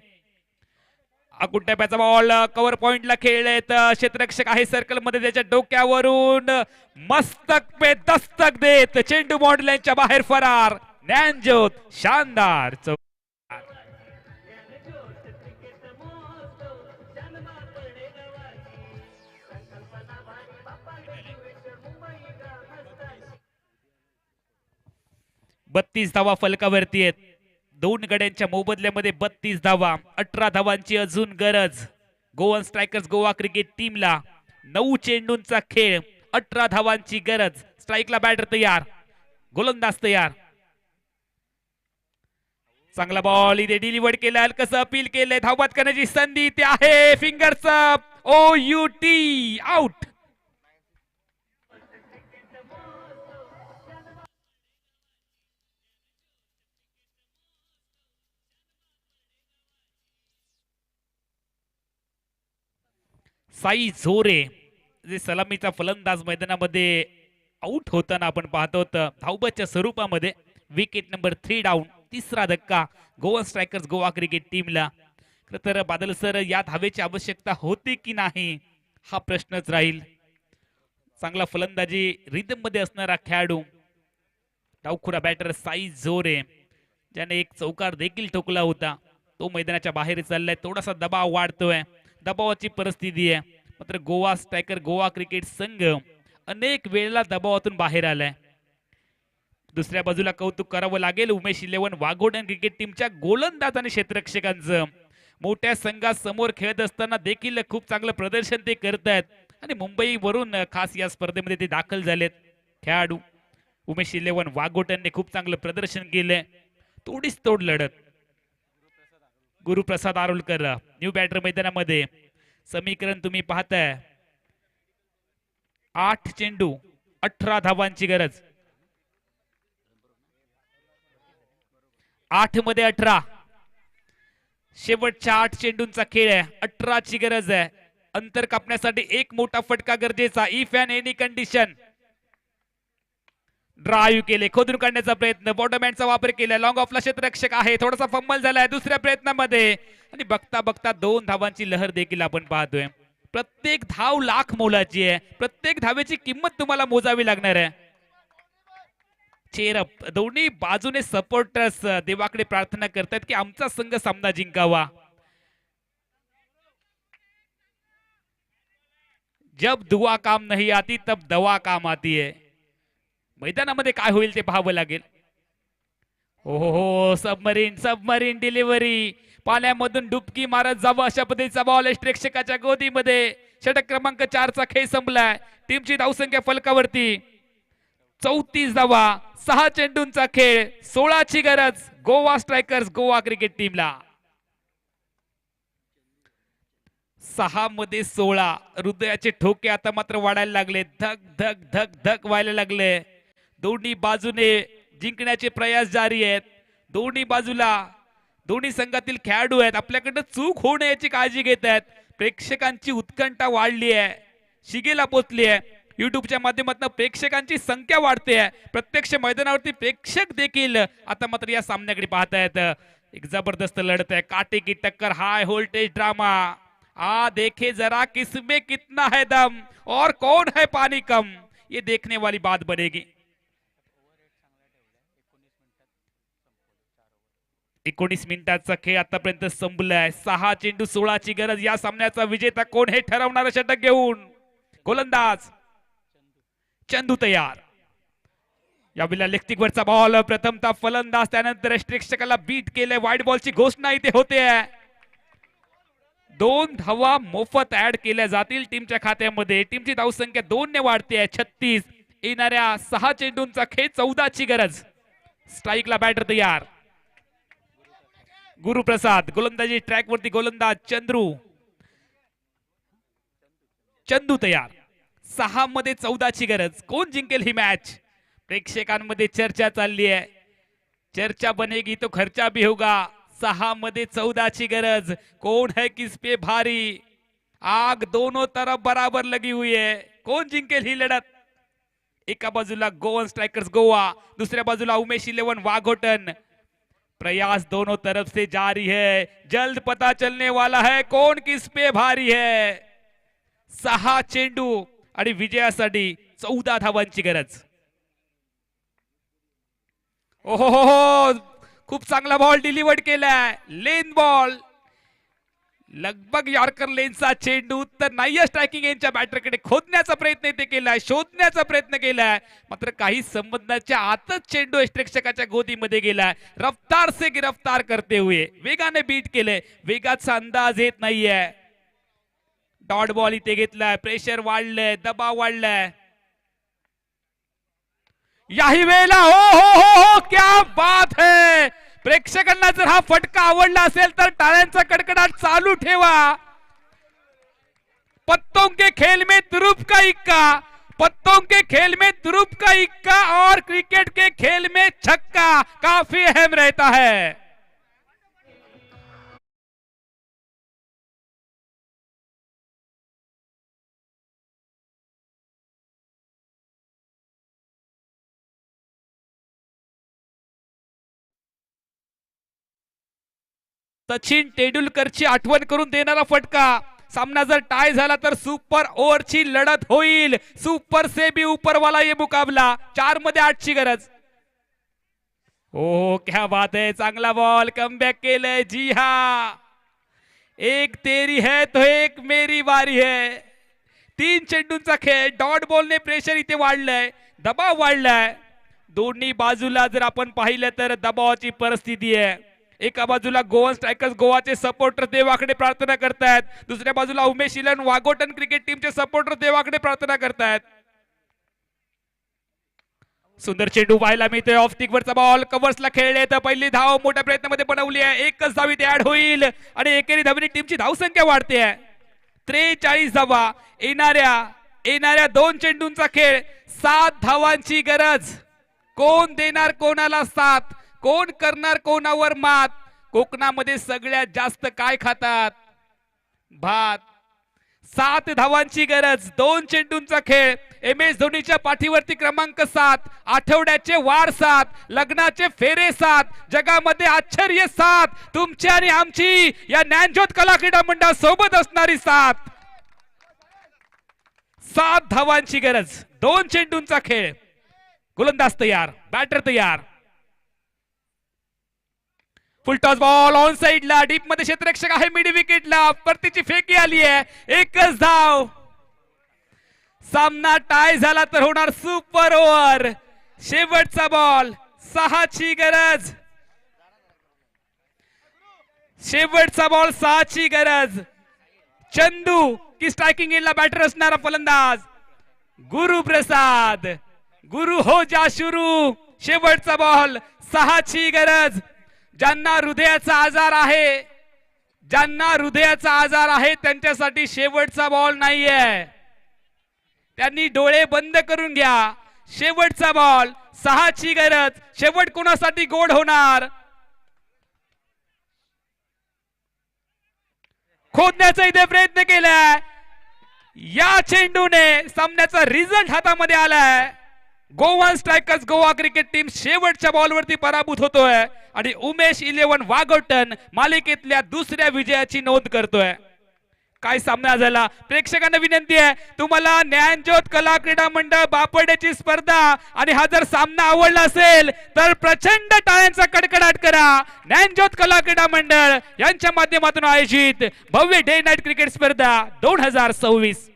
अकुट्याचा बॉल कव्हर पॉइंटला खेळलेत. क्षेत्ररक्षक आहे सर्कल मध्ये. त्याच्या डोक्यावरून मस्तक पे दस्तक देत चेंडू मॉडल्यांच्या बाहेर फरार. ज्ञानज्योत शानदार. बत्तीस धावा फलकावरती आहेत. 2 गड्यांच्या मोबदल्यामध्ये 32 धावा. 18 धावांची अजून गरज गोवन स्ट्रायकर्स गोवा क्रिकेट टीमला. 9 चेंडूंचा खेळ. 18 धावांची गरज. स्ट्राईकला बॅटर तयार. गोलंदाज तयार. चांगला बॉल इथे डिलिव्हर केला. हलकस अपील केलंय. धावबाद करण्याची संधी इथे आहे. Fingers up. OUT out. Sai Zore जे सलामीचा फलंदाज मैदानामध्ये आउट होताना आपण पाहतो होतं धावबच्या स्वरूपामध्ये. विकेट नंबर 3 डाऊन, तिसरा धक्का गोवा स्ट्रायकर्स गोवा क्रिकेट टीमला. खरं तर बादल सर, या धावेची आवश्यकता होती की नाही हा प्रश्नच राहील. चांगला फलंदाजी रिदम मध्ये असणारा खेळाडू डावखुरा बॅटर साई झोरे ज्याने एक चौकार देखील ठोकला होता, तो मैदानाच्या बाहेर चाललाय. थोडासा दबाव वाढतोय, दबावाची परिस्थिती आहे. मात्र गोवा स्ट्रायकर गोवा क्रिकेट संघ अनेक वेळेला दबावातून बाहेर आलाय. दुसऱ्या बाजूला कौतुक करावं लागेल उमेश 11 वाघोटन क्रिकेट टीमच्या गोलंदाज आणि क्षेत्ररक्षकांचं. मोठ्या संघासमोर खेळत असताना देखील खूप चांगलं प्रदर्शन ते करतायत आणि मुंबईवरून खास या स्पर्धेमध्ये ते दाखल झालेत. खेळाडू उमेश 11 वाघोटनने खूप चांगलं प्रदर्शन केलंय. थोडीच तोड लढत. गुरुप्रसाद आरोलकर न्यू बॅटर मैदानामध्ये. समीकरण तुम्ही पाहताय, 8 चेंडू 18 धावांची गरज. 8 मध्ये 18, शेवटच्या 8 चेंडूंचा खेळ आहे. 18 ची गरज आहे. अंतर कापण्यासाठी एक मोठा फटका गरजेचा. If and any condition. Drive केले, खोदून काढण्याचा प्रयत्न, बॉटमहँडचा वापर केला. लॉंग ऑफला क्षेत्ररक्षक आहे, थोडासा फंबल झालाय दुसऱ्या प्रयत्नामध्ये आणि बघता बघता 2 धावांची लहर देखील आपण पाहतोय. प्रत्येक धाव लाख मोलाची आहे. प्रत्येक धावेची किंमत तुम्हाला मोजावी लागणार आहे. चेअरअप दोन्ही बाजूने सपोर्टर्स देवाकडे प्रार्थना करतात की आमचा संघ सामना जिंकावा. जब दुआ काम नहीं आती तब दवा काम आती है. मैदानामध्ये काय होईल ते पाहावं लागेल. हो, सबमरीन सबमरीन डिलिव्हरी. पाण्यामधून डुबकी मारत जावं अशा पद्धतीचा बॉल प्रेक्षकाच्या गोदीमध्ये. षटक क्रमांक 4 चा खेळ संपलाय. टीमची धावसंख्या फलकावरती 34 धावा, 6 चेंडूंचा खेळ, 16 ची गरज गोवा स्ट्रायकर्स गोवा क्रिकेट टीमला. 6 मध्ये 16. हृदयाचे ठोके आता मात्र वाढायला लागले. धक धक धक धक व्हायला लागले. दोन्ही बाजूने जिंकण्याचे प्रयास जारी आहेत. दोन्ही बाजूला दोन्ही संघातील खेळाडू आहेत. आपल्याकडे चूक होऊ नये याची काळजी घेत आहेत. प्रेक्षकांची उत्कंठा वाढली आहे, शिगेला पोचली आहे. युट्यूबच्या माध्यमातून प्रेक्षकांची संख्या वाढते आहे. प्रत्यक्ष मैदानावरती प्रेक्षक देखील आता मात्र या सामन्याकडे पाहतायत. एक जबरदस्त लढत आहे, काटे की टक्कर, हाय व्होल्टेज ड्रामा. देखे जरा किसमें कितना है दम और कौन है पानी कम, ये देखने वाली बात बनेगी. 19 मिनिटांचा खेळ आतापर्यंत संपलाय. 6 चेंडू 16 ची गरज. या सामन्याचा विजेता कोण हे ठरवणारं षटक घेऊन गोलंदाज चंदू तयार. यावेळेला लेफ्टिकवरचा बॉल, प्रथमतः फलंदाज, त्यानंतर प्रेक्षकाला बीट केले. वाईट बॉलची घोषणा इथे होते. 2 धावा मोफत ऍड केल्या जातील टीमच्या खात्यामध्ये. टीमची धावसंख्या 2 ने वाढते. 36. येणाऱ्या 6 चेंडूंचा खेळ, 14 ची गरज. स्ट्राईकला बॅटर तयार. गुरुप्रसाद गोलंदाजी ट्रॅक वरती. गोलंदाज चंदू तयार. 6 मध्ये 14 ची गरज. कोण जिंकेल ही मॅच? प्रेक्षकांमध्ये चर्चा चालली आहे. चर्चा बनेगी तो खर्चा भी होगा. 6 मध्ये 14 ची गरज. कोण है किस पे भारी? आग दोनों तरफ बराबर लगी हुई है. कोण जिंकेल ही लढत? एका बाजूला गोवन स्ट्रायकर्स गोवा, दुसऱ्या बाजूला उमेश 11 वाघोटन. प्रयास दोनों तरफ से जारी है. जल्द पता चलने वाला है कौन किस पे भारी है. 6 चेंडू आणि विजयासाठी 14 धावांची गरज. ओहो, खूप चांगला बॉल डिलिव्हर्ड केलाय. लेन बॉल, लगभग यॉर्कर लेनचा चेंडू. तर नाहीये स्ट्रायकिंग यांच्या बॅटरकडे. खोदण्याचा प्रयत्न ते केलाय, शोधण्याचा प्रयत्न केलाय. मात्र काही संबंधाच्या आतच चेंडू प्रेक्षकाच्या गोदीमध्ये गेलाय. रफ्तार से गिरफ्तार करते हुए वेगाने बीट केले. वेगाचा अंदाज येत नाहीये. डॉट बॉल इथे घेतलाय. प्रेशर वाढलंय, दबाव वाढलाय. याही वेळेला हो, क्या बात है. प्रेक्षकांना जर हा फटका आवडला असेल तर टाळ्यांचा कडकडाट चालू ठेवा. पत्तों के खेल में तुरुप का इक्का, पत्तों के खेल में तुरुप का इक्का और क्रिकेट के खेल में छक्का काफी अहम रहता है. सचिन तेंडुलकरची आठवण करून देणारा फटका. सामना जर टाय झाला तर सुपर ओव्हरची लढत होईल. सुपर से भी ऊपर वाला ये मुकाबला. 4 मध्ये 8 ची गरज. ओ क्या बात है, चांगला बॉल, कमबॅक केलंय. जी हा, एक तेरी है तो एक मेरी बारी है. 3 चेंडूंचा खेळ. डॉट बॉलने प्रेशर इथे वाढलंय, दबाव वाढलाय. दोन्ही बाजूला जर आपण पाहिलं तर दबावाची परिस्थिती आहे. एका बाजूला गोवा स्ट्रायकर्स गोवाचे सपोर्टर देवाकडे प्रार्थना करतायत, दुसऱ्या बाजूला उमेश इलन वाघोटन क्रिकेट टीमचे सपोर्टर देवाकडे प्रार्थना करतायत. सुंदर चेंडू पाहायला मिळतोय. ऑफ स्टिक वरचा बॉल कव्हर्सला खेळले तर पहिली धाव मोठ्या प्रयत्नामध्ये बनवली आहे. एकच धाव इथे ऍड होईल आणि एकेरी धावनी टीमची धावसंख्या वाढते आहे. 43 धावा. येणाऱ्या 2 चेंडूंचा खेळ. 7 धावांची गरज. कोण देणार कोणाला साथ, कोण करणार कोणावर मात. कोकणामध्ये सगळ्यात जास्त काय खातात? भात. 7 धावांची गरज. 2 चेंडूंचा खेळ. MS धोनीच्या पाठीवरती क्रमांक 7. आठवड्याचे वार 7. लग्नाचे फेरे 7. जगामध्ये आश्चर्य 7. तुमची आणि आमची या ज्ञानज्योत कला क्रीडा मंडळ सोबत असणारी 7. 7 धावांची गरज. 2 चेंडूंचा खेळ. गोलंदाज तयार, बॅटर तयार. फुल टॉस बॉल ऑन साइडला. डीप मध्ये क्षेत्ररक्षक आहे मिड विकेटला. परतीची फेकी आली आहे. एकच धाव. सामना टाय झाला तर होणार सुपर ओव्हर. शेवटचा बॉल. 6 ची गरज. शेवटचा बॉल 6 ची गरज. चंदू की स्ट्रायकिंग एंडला बॅटर असणारा फलंदाज गुरुप्रसाद. गुरु हो जा शुरू. शेवटचा बॉल. 6 ची गरज. ज्यांना हृदयाचा आजार आहे त्यांच्यासाठी शेवटचा बॉल नाहीये. त्यांनी डोळे बंद करून घ्या. शेवटचा बॉल. 6 ची गरज. शेवट कोणासाठी गोड होणार? खोदण्याचा इथे प्रयत्न केलाय. या चेंडूने सामन्याचा रिझल्ट हातामध्ये आलाय. Goa strikers Goa cricket team शेवटच्या बॉलवरती पराभूत होतोय आणि उमेश 11 वाघोटन मालिकेतल्या दुसऱ्या विजयाची नोंद करतोय. काय सामना झाला. प्रेक्षकांना विनंती आहे, तुम्हाला ज्ञानज्योत कला क्रीडा मंडळ बापड्याची स्पर्धा आणि हा जर सामना आवडला असेल तर प्रचंड टाळ्यांचा कडकडाट करा. ज्ञानज्योत कला क्रीडा मंडळ यांच्या माध्यमातून आयोजित भव्य डे नाईट क्रिकेट स्पर्धा 2026.